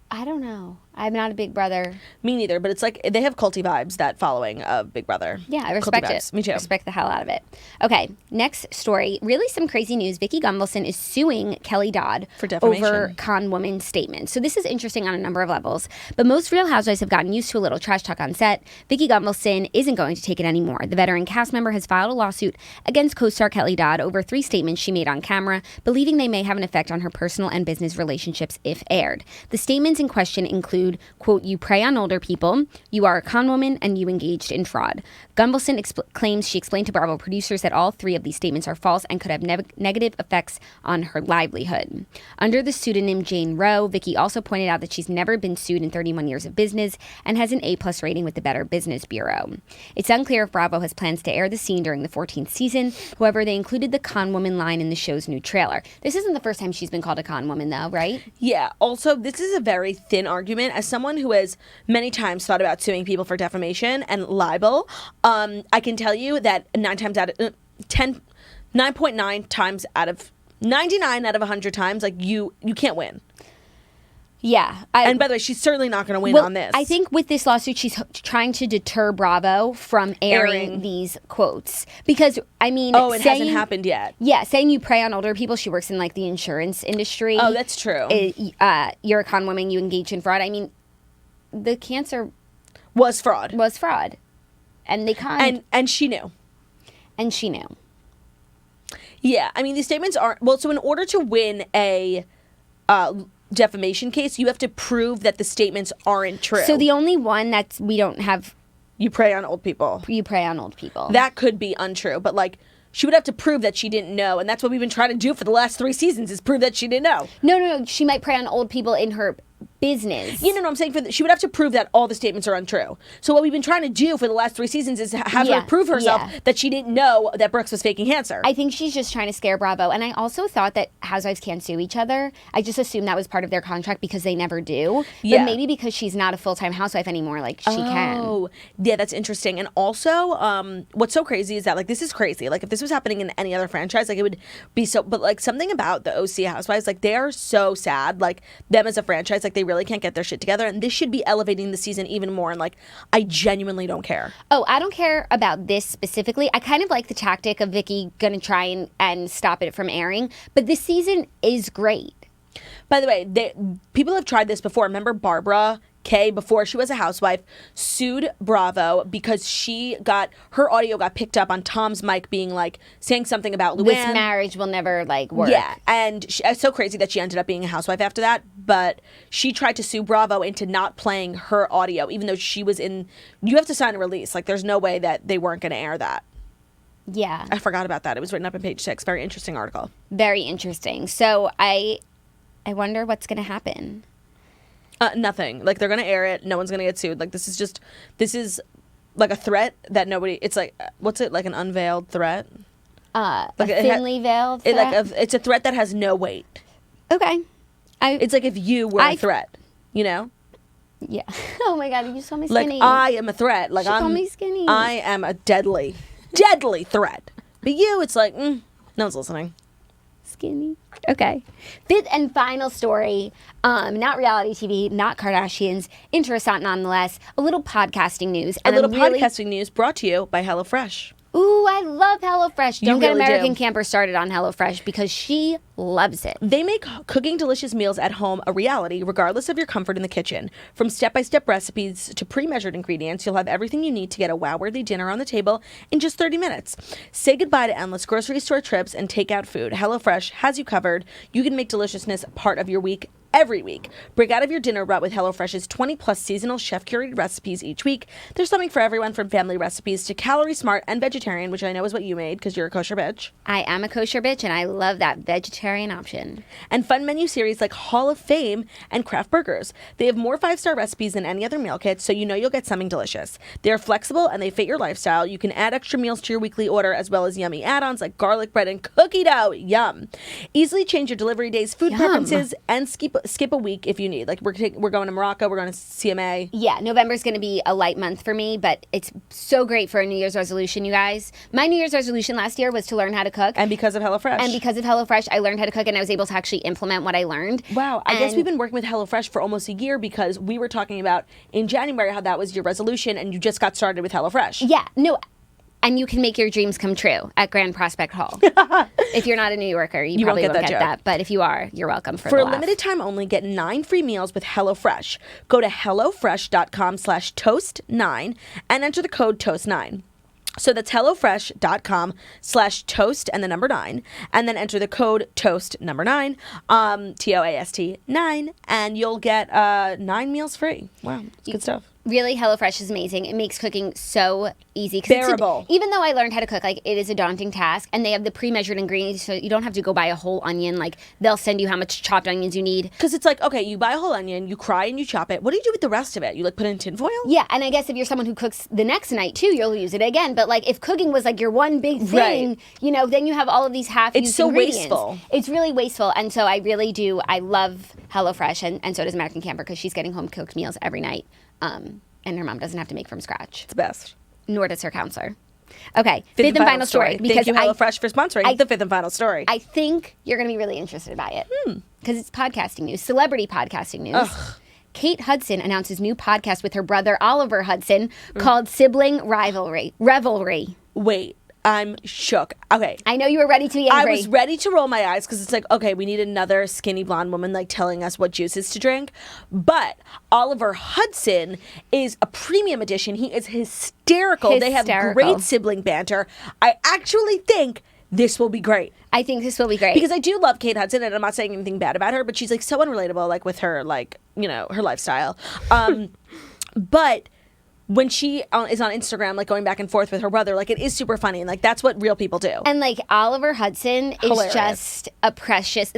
I don't know. I'm not a Big Brother. Me neither, but it's like they have culty vibes, that following of Big Brother. Yeah, I respect it. Me too. Respect the hell out of it. Okay, next story. Really some crazy news. Vicki Gunvalson is suing Kelly Dodd for defamation over con woman statements. So this is interesting on a number of levels. But most Real Housewives have gotten used to a little trash talk on set. Vicki Gunvalson isn't going to take it anymore. The veteran cast member has filed a lawsuit against co-star Kelly Dodd over 3 statements she made on camera, believing they may have an effect on her personal and business relationships if aired. The statements in question include, quote, "You prey on older people, you are a con woman, and you engaged in fraud." Gunvalson claims she explained to Bravo producers that all 3 of these statements are false and could have negative effects on her livelihood. Under the pseudonym Jane Roe, Vicki also pointed out that she's never been sued in 31 years of business and has an A+ rating with the Better Business Bureau. It's unclear if Bravo has plans to air the scene during the 14th season. However, they included the con woman line in the show's new trailer. This isn't the first time she's been called a con woman, though, right? Yeah. Also, this is a very thin argument. As someone who has many times thought about suing people for defamation and libel, I can tell you that 9.9 times out of 99 out of 100 times, like, you can't win. Yeah. And by the way, she's certainly not going to win on this. I think with this lawsuit, she's trying to deter Bravo from airing these quotes. Because, I mean... Oh, it hasn't happened yet. Yeah, saying you prey on older people. She works in, like, the insurance industry. Oh, that's true. You're a con woman, you engage in fraud. I mean, the cancer... Was fraud. And they conned... And she knew. And she knew. Yeah, I mean, these statements aren't... Well, so in order to win a... defamation case, you have to prove that the statements aren't true. So the only one that we don't have... You prey on old people. You prey on old people. That could be untrue, but, like, she would have to prove that she didn't know, and that's what we've been trying to do for the last 3 seasons, is prove that she didn't know. No. She might prey on old people in her business. Yeah, no, I'm saying she would have to prove that all the statements are untrue. So what we've been trying to do for the last 3 seasons is have her prove herself that she didn't know that Brooks was faking cancer. I think she's just trying to scare Bravo. And I also thought that housewives can't sue each other. I just assumed that was part of their contract because they never do. Yeah. But maybe because she's not a full-time housewife anymore, like, she can. Oh, yeah, that's interesting. And also, what's so crazy is that, like, this is crazy. Like, if this was happening in any other franchise, like, it would be so... But, like, something about the OC housewives, like, they are so sad. Like, them as a franchise, like, they really can't get their shit together, and this should be elevating the season even more, and, like, I genuinely don't care. Oh, I don't care about this specifically. I kind of like the tactic of Vicki gonna try and stop it from airing, but this season is great. By the way, people have tried this before. Remember Barbara Kay, before she was a housewife, sued Bravo because her audio got picked up on Tom's mic being like saying something about Luann. This marriage will never like work. Yeah, and it's so crazy that she ended up being a housewife after that. But she tried to sue Bravo into not playing her audio, even though she was in. You have to sign a release. Like, there's no way that they weren't going to air that. Yeah, I forgot about that. It was written up in Page 6. Very interesting article. Very interesting. So I wonder what's going to happen. Nothing. Like, they're going to air it. No one's going to get sued. Like, this is like a threat that nobody, it's like, what's it? Like an unveiled threat? Like a thinly veiled threat? It's a threat that has no weight. Okay. It's like if you were a threat, you know? Yeah. Oh my God, you just call me skinny. Like, I am a threat. Like, call me skinny. I am a deadly threat. But you, it's like, no one's listening. Skinny. Okay. Fifth and final story, not reality TV, not Kardashians, interessant nonetheless, a little podcasting news. And podcasting news brought to you by HelloFresh. Ooh, I love HelloFresh. Don't get really American do. Camper started on HelloFresh because she loves it. They make cooking delicious meals at home a reality, regardless of your comfort in the kitchen. From step-by-step recipes to pre-measured ingredients, you'll have everything you need to get a wow-worthy dinner on the table in just 30 minutes. Say goodbye to endless grocery store trips and takeout food. HelloFresh has you covered. You can make deliciousness part of your week every week. Break out of your dinner rut with HelloFresh's 20-plus seasonal chef-curated recipes each week. There's something for everyone, from family recipes to calorie-smart and vegetarian, which I know is what you made because you're a kosher bitch. I am a kosher bitch, and I love that vegetarian option. And fun menu series like Hall of Fame and Craft Burgers. They have more 5-star recipes than any other meal kit, so you know you'll get something delicious. They're flexible and they fit your lifestyle. You can add extra meals to your weekly order, as well as yummy add-ons like garlic bread and cookie dough. Yum. Easily change your delivery days, food preferences, and skip a week if you need. Like, we're going to Morocco, we're going to CMA. Yeah, November's going to be a light month for me, but it's so great for a New Year's resolution, you guys. My New Year's resolution last year was to learn how to cook. And because of HelloFresh. I learned how to cook, and I was able to actually implement what I learned. Wow. I guess we've been working with HelloFresh for almost a year, because we were talking about in January how that was your resolution, and you just got started with HelloFresh. Yeah. No. And you can make your dreams come true at Grand Prospect Hall. If you're not a New Yorker, you probably won't get that. But if you are, you're welcome for a limited time only, get 9 free meals with HelloFresh. Go to HelloFresh.com/toast9 and enter the code toast9. So that's HelloFresh.com/toast and the number 9, and then enter the code toast number 9, TOAST 9, and you'll get 9 meals free. Wow, it's good stuff. Really, HelloFresh is amazing. It makes cooking so easy. Bearable. Even though I learned how to cook, like, it is a daunting task, and they have the pre-measured ingredients, so you don't have to go buy a whole onion. Like, they'll send you how much chopped onions you need. Because it's like, okay, you buy a whole onion, you cry and you chop it. What do you do with the rest of it? You, like, put it in tinfoil? Yeah, and I guess if you're someone who cooks the next night, too, you'll use it again. But, like, if cooking was, like, your one big thing, right, you know, then you have all of these half-used ingredients. It's so wasteful. It's really wasteful, and so I really do. I love HelloFresh, and so does American Camper, because she's getting home-cooked meals every night. And her mom doesn't have to make from scratch. It's the best. Nor does her counselor. Okay, fifth and final story. Thank you, HelloFresh, for sponsoring the fifth and final story. I think you're going to be really interested by it. Because it's podcasting news, celebrity podcasting news. Ugh. Kate Hudson announces new podcast with her brother Oliver Hudson called Sibling Revelry. Wait. I'm shook. Okay. I know you were ready to be angry. I was ready to roll my eyes, because it's like, okay, we need another skinny blonde woman, like, telling us what juices to drink. But Oliver Hudson is a premium edition. He is hysterical. They have great sibling banter. I actually think this will be great. I think this will be great. Because I do love Kate Hudson, and I'm not saying anything bad about her, but she's, like, so unrelatable, like, with her, like, you know, her lifestyle. But when she is on Instagram, like, going back and forth with her brother, like, it is super funny, and, like, that's what real people do. And, like, Oliver Hudson Hilarious. is just a precious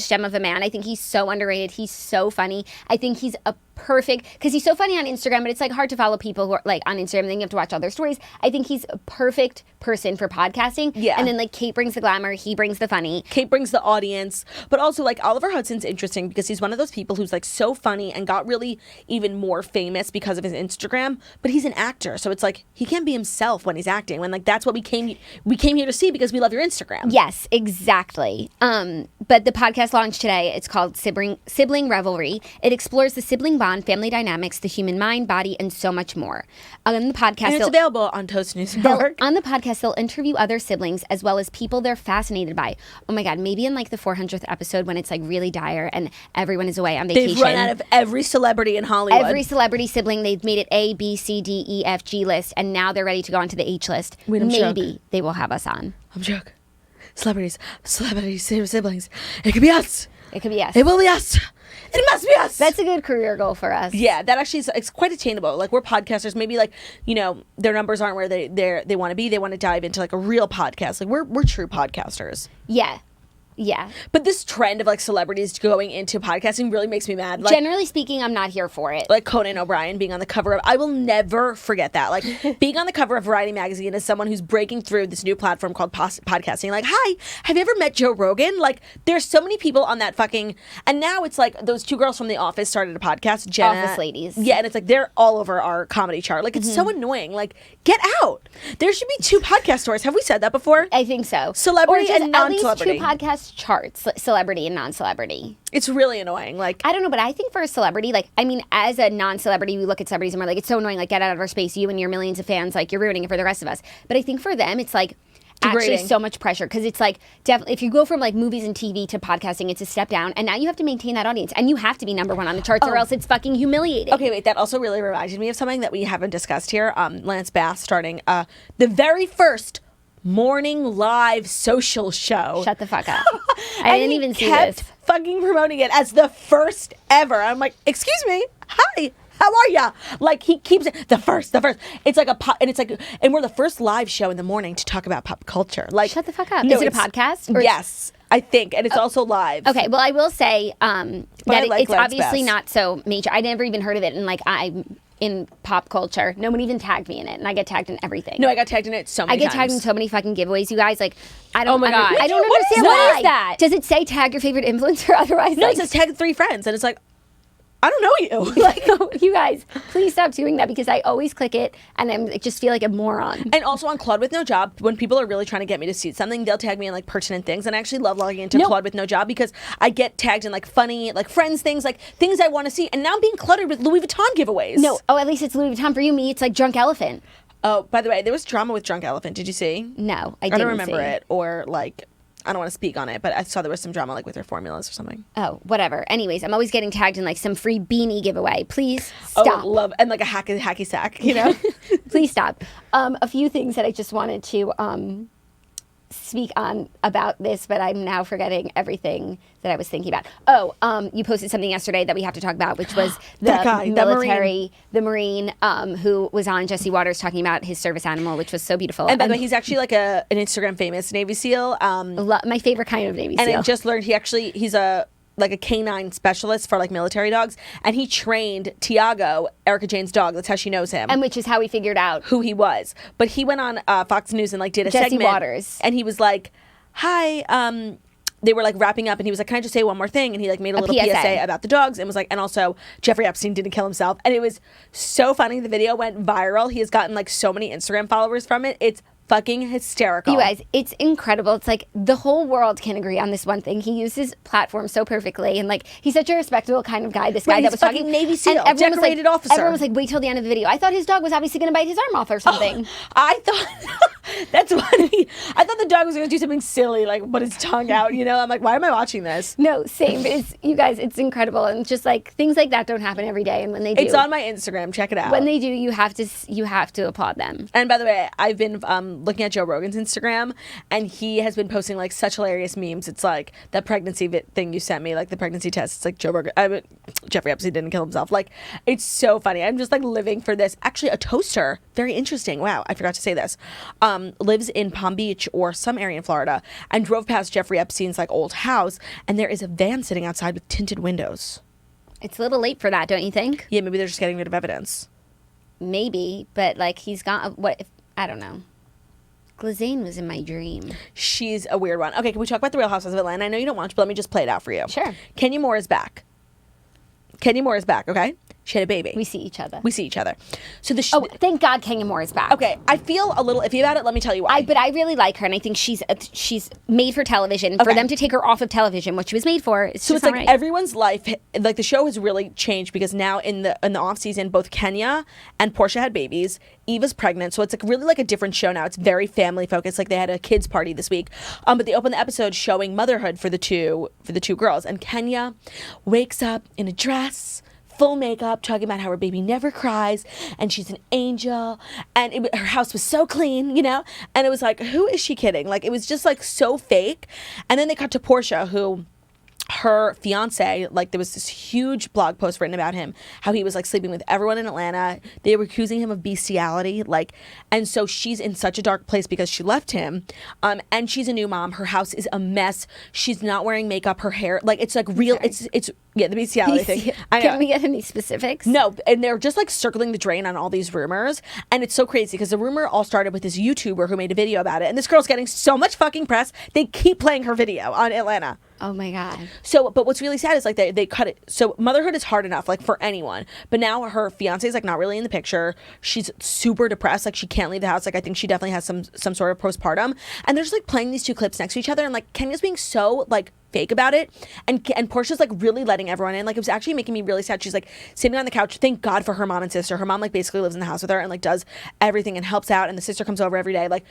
gem of a man. I think he's so underrated. He's so funny. I think he's a perfect, because he's so funny on Instagram, but it's, like, hard to follow people who are, like, on Instagram, and then you have to watch all their stories. I think he's a perfect person for podcasting. Yeah. And then, like, Kate brings the glamour, he brings the funny. Kate brings the audience, but also, like, Oliver Hudson's interesting because he's one of those people who's, like, so funny and got really even more famous because of his Instagram, but he's an actor, so it's like he can't be himself when he's acting, when, like, that's what we came here to see, because we love your Instagram. Yes, exactly. But the podcast launched today. It's called Sibling Revelry. It explores the sibling bond bond, family dynamics, the human mind, body, and so much more. On the podcast, And it's available on Toast News Network. on the podcast, they'll interview other siblings as well as people they're fascinated by. Oh my God, maybe in like the 400th episode when it's like really dire and everyone is away on vacation. They've run out of every celebrity in Hollywood. Every celebrity sibling, they've made it A, B, C, D, E, F, G list, and now they're ready to go onto the H list. Wait, I'm shook. Maybe they will have us on. I'm shook. Celebrities, siblings. It could be us. It could be us. It will be us. It must be us. That's a good career goal for us. Yeah, that actually is, it's quite attainable. Like, we're podcasters. Maybe like, you know, their numbers aren't where they want to be. They want to dive into like a real podcast. Like, we're true podcasters. Yeah. Yeah. But this trend of like celebrities going into podcasting really makes me mad. Like, Generally speaking, I'm not here for it. like Conan O'Brien being on the cover of, I will never forget that. Like, being on the cover of Variety magazine as someone who's breaking through this new platform called podcasting. Like, hi, have you ever met Joe Rogan? Like, there's so many people on that fucking, and now it's like those two girls from The Office started a podcast, Jenna. Office ladies. Yeah, and it's like they're all over our comedy chart. Like, it's so annoying. Like, get out. There should be two podcast stores. Have we said that before? I think so. Celebrity or just and at least non-celebrity. two podcast charts, celebrity and non-celebrity. It's really annoying. Like, I don't know, but I think for a celebrity, like, I mean, as a non-celebrity, we look at celebrities and we're like, it's so annoying, like, get out of our space, you and your millions of fans, like, you're ruining it for the rest of us. But I think for them, it's like, actually degrading. so much pressure, because it's like, definitely, if you go from like movies and TV to podcasting, it's a step down, and now you have to maintain that audience, and you have to be number one on the charts, or else it's fucking humiliating. okay, wait, that also really reminded me of something that we haven't discussed here. Lance Bass starting the very first morning live social show. Shut the fuck up. I And didn't he even see kept this. fucking promoting it as the first ever. I'm like, excuse me, hi, how are ya? Like, he keeps it the first. It's like and we're the first live show in the morning to talk about pop culture. Like, Shut the fuck up. no, Is it a it's- podcast? Or- Yes, I think, and it's also live. Okay, well, I will say that I like it's Lance obviously Bass. not so major. I never even heard of it, and like I'm in pop culture. No one even tagged me in it, and I get tagged in everything. No, I got tagged in it so many I get times. tagged in so many fucking giveaways, you guys. Like, I don't. Oh my God. I don't What is understand that? why. What is that? Does it say tag your favorite influencer? Otherwise, No, like, it says tag 3 friends, and it's like, I don't know you. Like, you guys, please stop doing that, because I always click it and I just feel like a moron. and also on Claude with No Job, when people are really trying to get me to see something, they'll tag me in like pertinent things. And I actually love logging into No. Claude with No Job because I get tagged in like funny, like friends things, like things I want to see. And now I'm being cluttered with Louis Vuitton giveaways. No, oh, at least it's Louis Vuitton. For you, me, it's like Drunk Elephant. Oh, by the way, there was drama with Drunk Elephant. Did you see? No, I I didn't don't remember see. it, or like, I don't want to speak on it, but I saw there was some drama like with their formulas or something. Oh, whatever. Anyways, I'm always getting tagged in like some free beanie giveaway. Please stop. Oh, love, and like a hacky sack, you know? Please stop. A few things that I just wanted to speak on about this, but I'm now forgetting everything that I was thinking about. Oh, you posted something yesterday that we have to talk about, which was the That guy, the military, the Marine, who was on Jesse Waters talking about his service animal, which was so beautiful. And by the way, he's actually like an Instagram famous Navy SEAL. my favorite kind of Navy And SEAL. I just learned he's a like a canine specialist for like military dogs, and he trained Tiago, Erica Jane's dog. That's how she knows him. and which is how we figured out. who he was. But he went on Fox News and like did a Jesse segment. Waters. And he was like, "Hi." They were like wrapping up, and he was like, "Can I just say one more thing?" And he like made a little PSA. PSA about the dogs, and was like, "And also Jeffrey Epstein didn't kill himself." And it was so funny. The video went viral. He has gotten like so many Instagram followers from it. It's fucking hysterical. You guys, it's incredible. It's like the whole world can agree on this one thing. He used his platform so perfectly, and like he's such a respectable kind of guy. This guy Right, that he's was a talking, fucking Navy SEAL, and everyone was like, decorated officer. Everyone was like, "Wait till the end of the video." I thought his dog was obviously going to bite his arm off or something. I thought that's funny. I thought the dog was going to do something silly, like put his tongue out. You know, I'm like, why am I watching this? No, same. But it's, you guys, it's incredible, and just like things like that don't happen every day. And when they do, It's on my Instagram. Check it out. when they do, you have to applaud them. And by the way, I've been looking at Joe Rogan's Instagram, and he has been posting like such hilarious memes. It's like that pregnancy thing you sent me, like the pregnancy test. It's like Joe Rogan, Jeffrey Epstein didn't kill himself. Like, it's so funny. I'm just like living for this. Actually, a toaster, very interesting. Wow, I forgot to say this. Lives in Palm Beach or some area in Florida, and drove past Jeffrey Epstein's like old house, and there is a van sitting outside with tinted windows. It's a little late for that, don't you think? Yeah, maybe they're just getting rid of evidence. Maybe, but like he's got I don't know. Glazane was in my dream. She's a weird one. Okay, can we talk about the Real Housewives of Atlanta? I know you don't want to, but let me just play it out for you. Sure. Kenya Moore is back. Kenya Moore is back, okay? she had a baby. We see each other. We see each other. So Oh, thank God Kenya Moore is back. okay, I feel a little iffy about it. Let me tell you why. But I really like her, and I think she's made for television. For them to take her off of television, what she was made for, it's So just it's not like right. everyone's life, like the show has really changed because now in the off season, both Kenya and Portia had babies. Eva's pregnant, so it's like really like a different show now. It's very family focused. Like they had a kids party this week, but they opened the episode showing motherhood for the two girls, and Kenya wakes up in a dress, full makeup, talking about how her baby never cries and she's an angel, and her house was so clean, you know? And it was like, who is she kidding? Like, it was just like so fake. And then they cut to Portia, who her fiance, like there was this huge blog post written about him, how he was like sleeping with everyone in Atlanta. They were accusing him of bestiality, like, and so she's in such a dark place because she left him, and she's a new mom. Her house is a mess. She's not wearing makeup. Her hair, like, it's like real. It's yeah, the bestiality thing. I know. Can we get any specifics? No, and they're just like circling the drain on all these rumors, and it's so crazy because the rumor all started with this YouTuber who made a video about it, and this girl's getting so much fucking press. They keep playing her video on Atlanta. Oh my God. So, but what's really sad is like they cut it. So motherhood is hard enough, like for anyone. But now her fiance is like not really in the picture. She's super depressed. Like she can't leave the house. Like I think she definitely has some sort of postpartum. And they're just like playing these two clips next to each other. And like Kenya's being so like fake about it. And Portia's like really letting everyone in. Like it was actually making me really sad. She's like sitting on the couch. Thank God for her mom and sister. Her mom like basically lives in the house with her and like does everything and helps out. And the sister comes over every day. Like,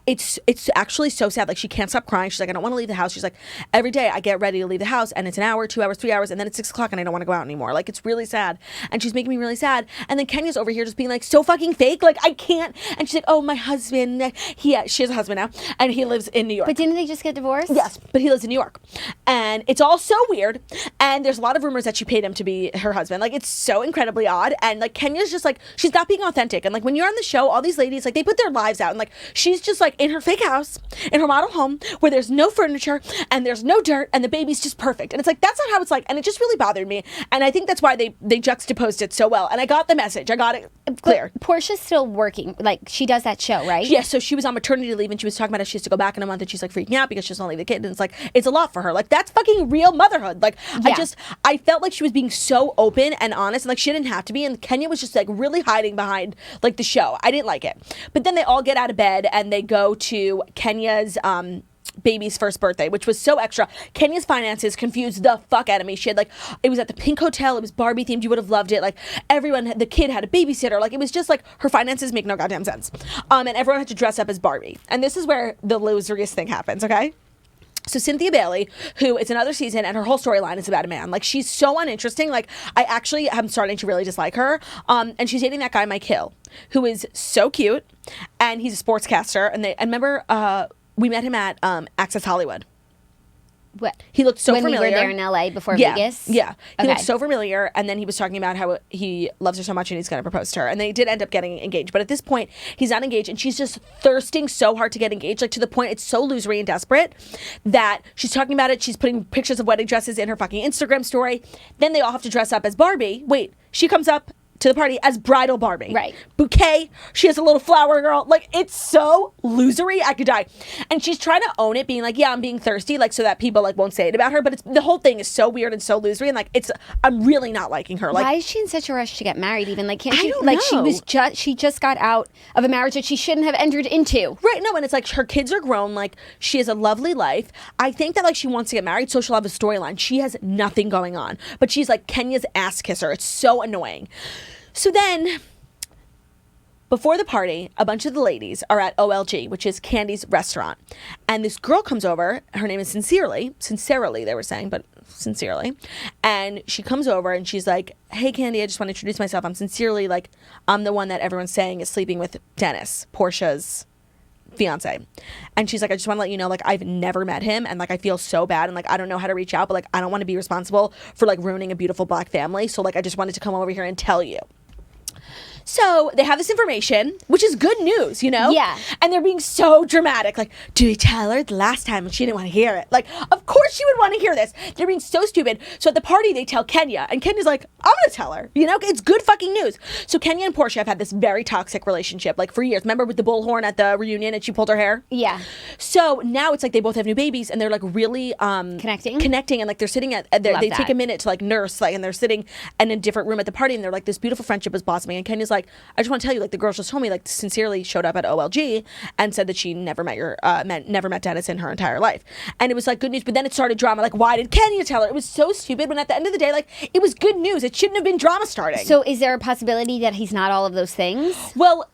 it's actually so sad. Like she can't stop crying. She's like, I don't want to leave the house. She's like, every day I get ready to leave the house and it's an hour, 2 hours, 3 hours, and then it's 6 o'clock and I don't want to go out anymore. Like it's really sad. And she's making me really sad. And then Kenya's over here just being like so fucking fake. Like I can't. And she's like, oh, my husband, she has a husband now and he lives in New York. But didn't they just get divorced? Yes, but he lives in New York. And it's all so weird. And there's a lot of rumors that she paid him to be her husband. Like it's so incredibly odd. And like Kenya's just like, she's not being authentic. And like when you're on the show, all these ladies, like they put their lives out and like she's just like in her fake house, in her model home where there's no furniture and there's no dirt and the baby's just perfect. And it's like, that's not how it's like. And it just really bothered me. And I think that's why they juxtaposed it so well. And I got the message. I got it clear. But Portia's still working. Like she does that show, right? Yeah, so she was on maternity leave and she was talking about how she has to go back in a month and she's like freaking out because she doesn't leave the kid. And it's like, it's a lot for her. Like that's fucking real motherhood. Like Yeah. I felt like she was being so open and honest and like she didn't have to be. And Kenya was just like really hiding behind like the show. I didn't like it. But then they all get out of bed and they go to Kenya's baby's first birthday, which was so extra. Kenya's finances confused the fuck out of me. She had like, it was at the Pink Hotel. It was Barbie themed. You would have loved it. Like everyone, the kid had a babysitter. Like it was just like her finances make no goddamn sense. And everyone had to dress up as Barbie. And this is where the loseriest thing happens. Okay. So Cynthia Bailey, who it's another season and her whole storyline is about a man. Like she's so uninteresting. Like I actually am starting to really dislike her. And she's dating that guy, Mike Hill, who is so cute. And he's a sportscaster. And I remember, we met him at Access Hollywood. What? He looked so when familiar. we were there in LA before Yeah, Vegas? yeah. He Okay. looked so familiar, and then he was talking about how he loves her so much and he's going to propose to her. And they did end up getting engaged. But at this point, he's not engaged, and she's just thirsting so hard to get engaged, like to the point it's so losery and desperate that she's talking about it. She's putting pictures of wedding dresses in her fucking Instagram story. Then they all have to dress up as Barbie. Wait, she comes up to the party as bridal Barbie. Right. Bouquet. She has a little flower girl. Like, it's so losery. I could die. And she's trying to own it, being like, yeah, I'm being thirsty, like, so that people, like, won't say it about her. But the whole thing is so weird and so losery. And, like, I'm really not liking her. Like, why is she in such a rush to get married even? Like, can't I she, don't like, know. she just got out of a marriage that she shouldn't have entered into. right, no, and it's like her kids are grown. Like, she has a lovely life. I think that, like, she wants to get married, so she'll have a storyline. She has nothing going on. But she's, like, Kenya's ass kisser. It's so annoying. So then, before the party, a bunch of the ladies are at OLG, which is Candy's restaurant. And this girl comes over. Her name is Sincerely, they were saying, but Sincerely. And she comes over and she's like, hey, Candy, I just want to introduce myself. I'm Sincerely. Like, I'm the one that everyone's saying is sleeping with Dennis, Portia's fiance. And she's like, I just want to let you know, like, I've never met him and like I feel so bad and like I don't know how to reach out, but like I don't want to be responsible for like ruining a beautiful black family. So like I just wanted to come over here and tell you. So they have this information, which is good news, you know? Yeah. And they're being so dramatic. Like, do we tell her the last time and she didn't want to hear it? Like, of course she would want to hear this. They're being so stupid. So at the party, they tell Kenya. And Kenya's like, I'm going to tell her. You know? It's good fucking news. So Kenya and Portia have had this very toxic relationship, like, for years. Remember with the bullhorn at the reunion and she pulled her hair? Yeah. So now it's like they both have new babies and they're like really connecting and like they're sitting they take a minute to like nurse, like, and they're sitting in a different room at the party and they're like, this beautiful friendship is blossoming. And Kenya's like, I just want to tell you, like, the girls just told me, like, sincerely showed up at OLG and said that she never met Dennis in her entire life. And it was like good news, but then it started drama. Like, why did Kenya tell her? It was so stupid, when at the end of the day, like, it was good news. It shouldn't have been drama starting. So is there a possibility that he's not all of those things? Well,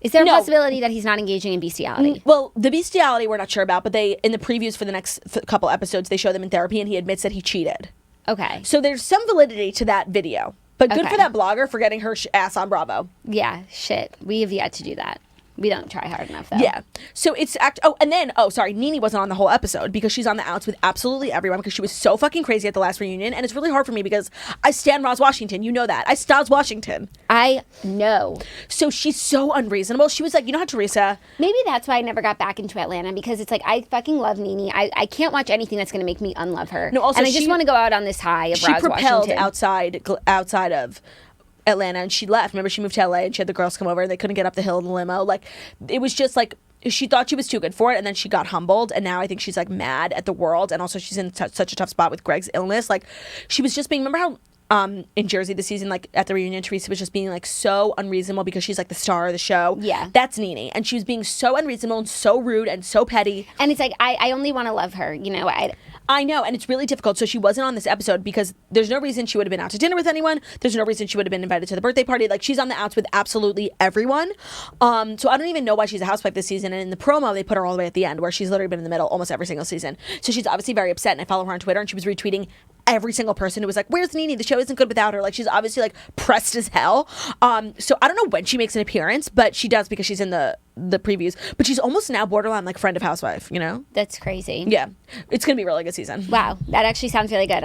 is there a possibility that he's not engaging in bestiality? Well, the bestiality we're not sure about, but they, in the previews for the next couple episodes, they show them in therapy and he admits that he cheated. Okay. So there's some validity to that video. But good Okay. for that blogger for getting her ass on Bravo. Yeah, shit. We have yet to do that. We don't try hard enough, though. Yeah. So it's Nene wasn't on the whole episode because she's on the outs with absolutely everyone because she was so fucking crazy at the last reunion. And it's really hard for me because I stan Roz Washington. You know that. I stars Washington. I know. So she's so unreasonable. She was like, you know how Teresa... Maybe that's why I never got back into Atlanta, because it's like, I fucking love Nene. I can't watch anything that's going to make me unlove her. No, also and I just want to go out on this high of she Roz propelled Washington. outside of Atlanta and she left. Remember, she moved to LA and she had the girls come over and they couldn't get up the hill in the limo. Like, it was just like, she thought she was too good for it and then she got humbled and now I think she's like mad at the world, and also she's in such a tough spot with Greg's illness. Like, she was just being, remember how in Jersey this season, like at the reunion, Teresa was just being like so unreasonable because she's like the star of the show. Yeah. That's Nene. And she was being so unreasonable and so rude and so petty. And it's like, I only want to love her, you know. I know, and it's really difficult. So she wasn't on this episode because there's no reason she would have been out to dinner with anyone. There's no reason she would have been invited to the birthday party. Like, she's on the outs with absolutely everyone. So I don't even know why she's a housewife this season. And in the promo, they put her all the way at the end, where she's literally been in the middle almost every single season. So she's obviously very upset, and I follow her on Twitter, and she was retweeting every single person who was like, where's Nene? The show isn't good without her. Like, she's obviously like pressed as hell. So I don't know when she makes an appearance, but she does because she's in the previews. But she's almost now borderline like friend of housewife, you know? That's crazy. Yeah. It's going to be a really good season. Wow. That actually sounds really good.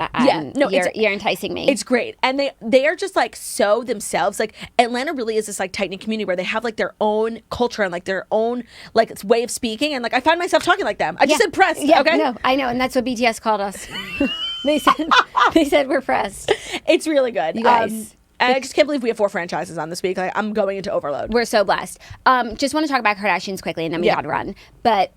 You're enticing me. It's great. And they are just like so themselves. Like, Atlanta really is this like tight-knit community where they have like their own culture and like their own like way of speaking. And like, I find myself talking like them. I just said pressed. Yeah, okay? No, I know. And that's what BTS called us. They said we're pressed. It's really good. You guys. I just can't believe we have 4 franchises on this week. Like, I'm going into overload. We're so blessed. Just want to talk about Kardashians quickly, and then we got to run. But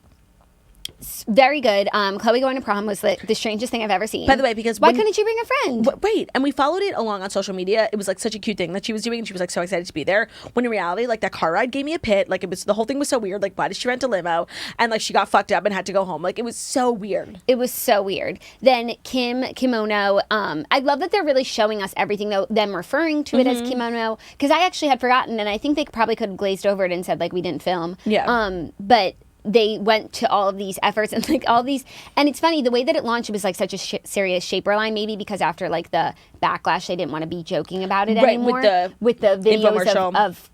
very good. Khloe going to prom was the strangest thing I've ever seen. By the way, because why couldn't she bring a friend? Wait, and we followed it along on social media. It was like such a cute thing that she was doing, and she was like so excited to be there. When in reality, like, that car ride gave me a pit. Like, the whole thing was so weird. Like, why did she rent a limo? And like, she got fucked up and had to go home. Like, it was so weird. It was so weird. Then kimono. I love that they're really showing us everything, though, them referring to it as kimono, because I actually had forgotten, and I think they probably could have glazed over it and said like we didn't film. Yeah. But they went to all of these efforts and like all these, and it's funny the way that it launched. It was like such a serious shaper line, maybe because after like the backlash, they didn't want to be joking about it anymore. With the videos of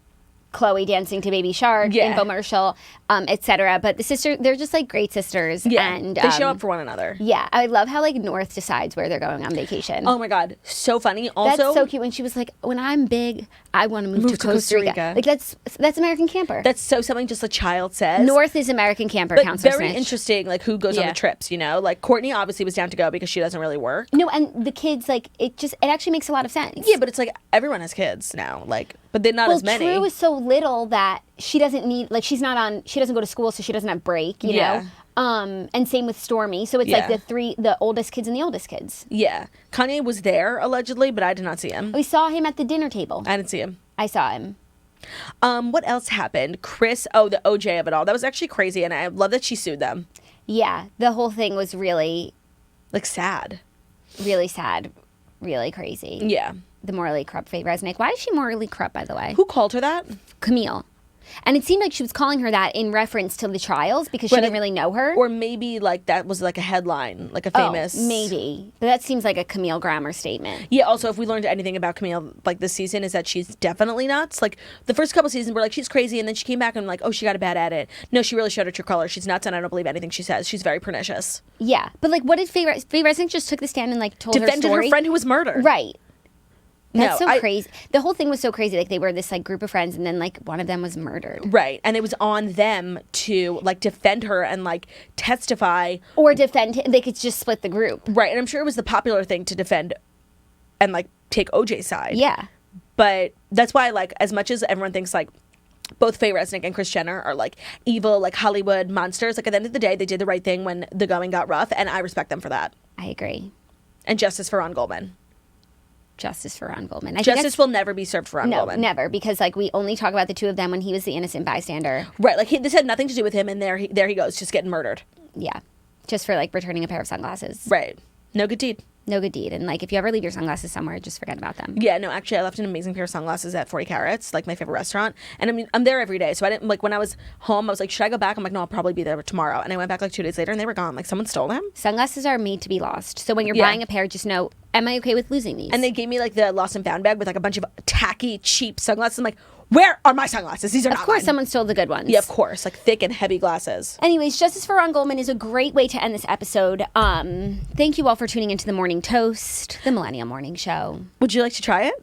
Khloe dancing to Baby Shark, infomercial, etc. But the sister, they're just like great sisters. Yeah, and they show up for one another. Yeah, I love how like North decides where they're going on vacation. Oh my God, so funny. Also, that's so cute when she was like, "When I'm big, I want to move to Costa Rica." Like that's American Camper. That's so something just a child says. North is American Camper. But Counselor very Snitch. Interesting, like who goes on the trips. You know, like Courtney obviously was down to go because she doesn't really work. No, and the kids, like it actually makes a lot of sense. Yeah, but it's like everyone has kids now, like, but they're not as many. True is so little that she doesn't need, like, she doesn't go to school, so she doesn't have break, you know? And same with Stormy. So it's like the oldest kids and the oldest kids. Yeah. Kanye was there, allegedly, but I did not see him. We saw him at the dinner table. I didn't see him. I saw him. What else happened? the OJ of it all. That was actually crazy, and I love that she sued them. Yeah. The whole thing was really... like, sad. Really sad. Really crazy. Yeah. The morally corrupt Faye Resnick. Why is she morally corrupt, by the way? Who called her that? Camille. And it seemed like she was calling her that in reference to the trials because she didn't really know her. Or maybe like that was like a headline, like a famous... maybe. But that seems like a Camille grammar statement. Yeah, also, if we learned anything about Camille like this season is that she's definitely nuts. Like, the first couple seasons were like, she's crazy, and then she came back and like, oh, she got a bad edit. No, she really showed her true color. She's nuts, and I don't believe anything she says. She's very pernicious. Yeah. But like, what did Faye Resnick just took the stand and like told her story? Defended her friend who was murdered. Right. That's No, so crazy. The whole thing was so crazy. Like they were this like group of friends, and then like one of them was murdered. Right. And it was on them to like defend her and like testify. Or defend him. They could just split the group. Right. And I'm sure it was the popular thing to defend and like take OJ's side. Yeah. But that's why, like, as much as everyone thinks like both Faye Resnick and Kris Jenner are like evil, like Hollywood monsters, like at the end of the day, they did the right thing when the going got rough, and I respect them for that. I agree. And justice for Ron Goldman. Justice for Ron Goldman. I think Justice will never be served for Ron Goldman. No, never, because like we only talk about the two of them when he was the innocent bystander. Right, like this had nothing to do with him, and there he goes, just getting murdered. Yeah, just for like returning a pair of sunglasses. Right, no good deed. No good deed. And like if you ever leave your sunglasses somewhere, just forget about them. Yeah, no, actually, I left an amazing pair of sunglasses at 40 Carats, like my favorite restaurant, and I mean, I'm there every day, so I didn't like when I was home. I was like, should I go back? I'm like, no, I'll probably be there tomorrow, and I went back like 2 days later, and they were gone. Like someone stole them. Sunglasses are made to be lost. So when you're Yeah. buying a pair, just know, am I okay with losing these? And they gave me like the lost and found bag with like a bunch of tacky, cheap sunglasses. I'm like, where are my sunglasses? These are of not course, mine. someone stole the good ones. Yeah, of course, like thick and heavy glasses. Anyways, Justice for Ron Goldman is a great way to end this episode. Thank you all for tuning into the Morning Toast, the Millennial Morning Show. Would you like to try it?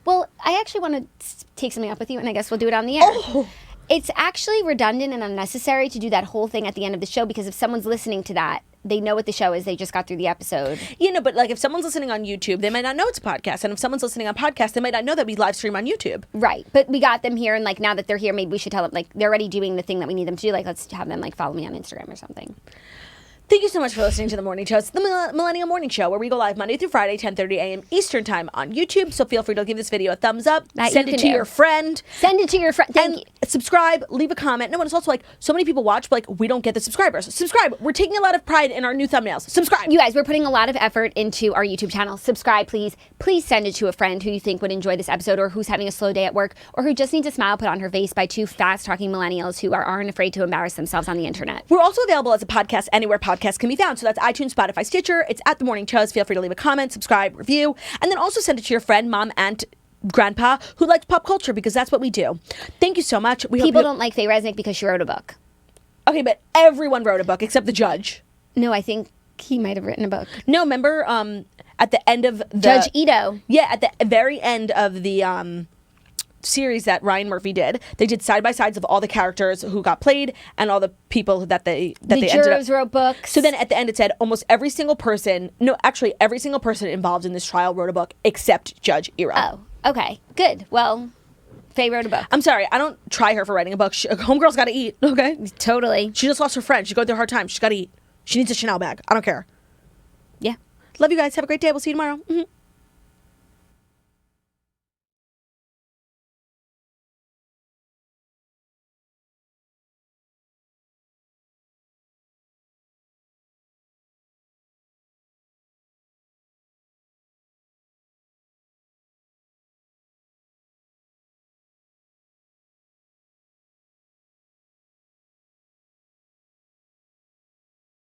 Well, I actually want to take something up with you, and I guess we'll do it on the air. Oh. It's actually redundant and unnecessary to do that whole thing at the end of the show, because if someone's listening to that, they know what the show is. They just got through the episode. You know, but like if someone's listening on YouTube, they might not know it's a podcast. And if someone's listening on podcast, they might not know that we live stream on YouTube. Right. But we got them here, and like now that they're here, maybe we should tell them, like they're already doing the thing that we need them to do. Like let's have them like follow me on Instagram or something. Thank you so much for listening to The Morning Toast, the Millennial Morning Show, where we go live Monday through Friday, 10:30 a.m. Eastern Time on YouTube. So feel free to give this video a thumbs up, That send you it can to do. your friend. Send it to your friend. Thank And you. subscribe, leave a comment. No, and it's also like so many people watch, but like we don't get the subscribers. Subscribe. We're taking a lot of pride in our new thumbnails. Subscribe. You guys, we're putting a lot of effort into our YouTube channel. Subscribe, please. Please send it to a friend who you think would enjoy this episode, or who's having a slow day at work, or who just needs a smile put on her face by two fast-talking millennials who aren't afraid to embarrass themselves on the internet. We're also available as a podcast anywhere podcasts can be found. So that's iTunes, Spotify, Stitcher. It's at The Morning Toast. Feel free to leave a comment, subscribe, review, and then also send it to your friend, mom, aunt, grandpa who likes pop culture, because that's what we do. Thank you so much. People don't like Faye Resnick because she wrote a book. Okay, but everyone wrote a book except the judge. No, I think he might have written a book. No, remember at the end of the Judge Ito. Yeah, at the very end of the series that Ryan Murphy did, they did side by sides of all the characters who got played and all the people that they The ended jurors up. wrote books. So then at the end it said almost every single person, no, actually every single person involved in this trial wrote a book except Judge Iro. Oh, okay. Good. Well, Faye wrote a book. I'm sorry, I don't try her for writing a book. Homegirl's got to eat, okay? Totally. She just lost her friend. She's going through a hard time. She's got to eat. She needs a Chanel bag. I don't care. Yeah. Love you guys. Have a great day. We'll see you tomorrow.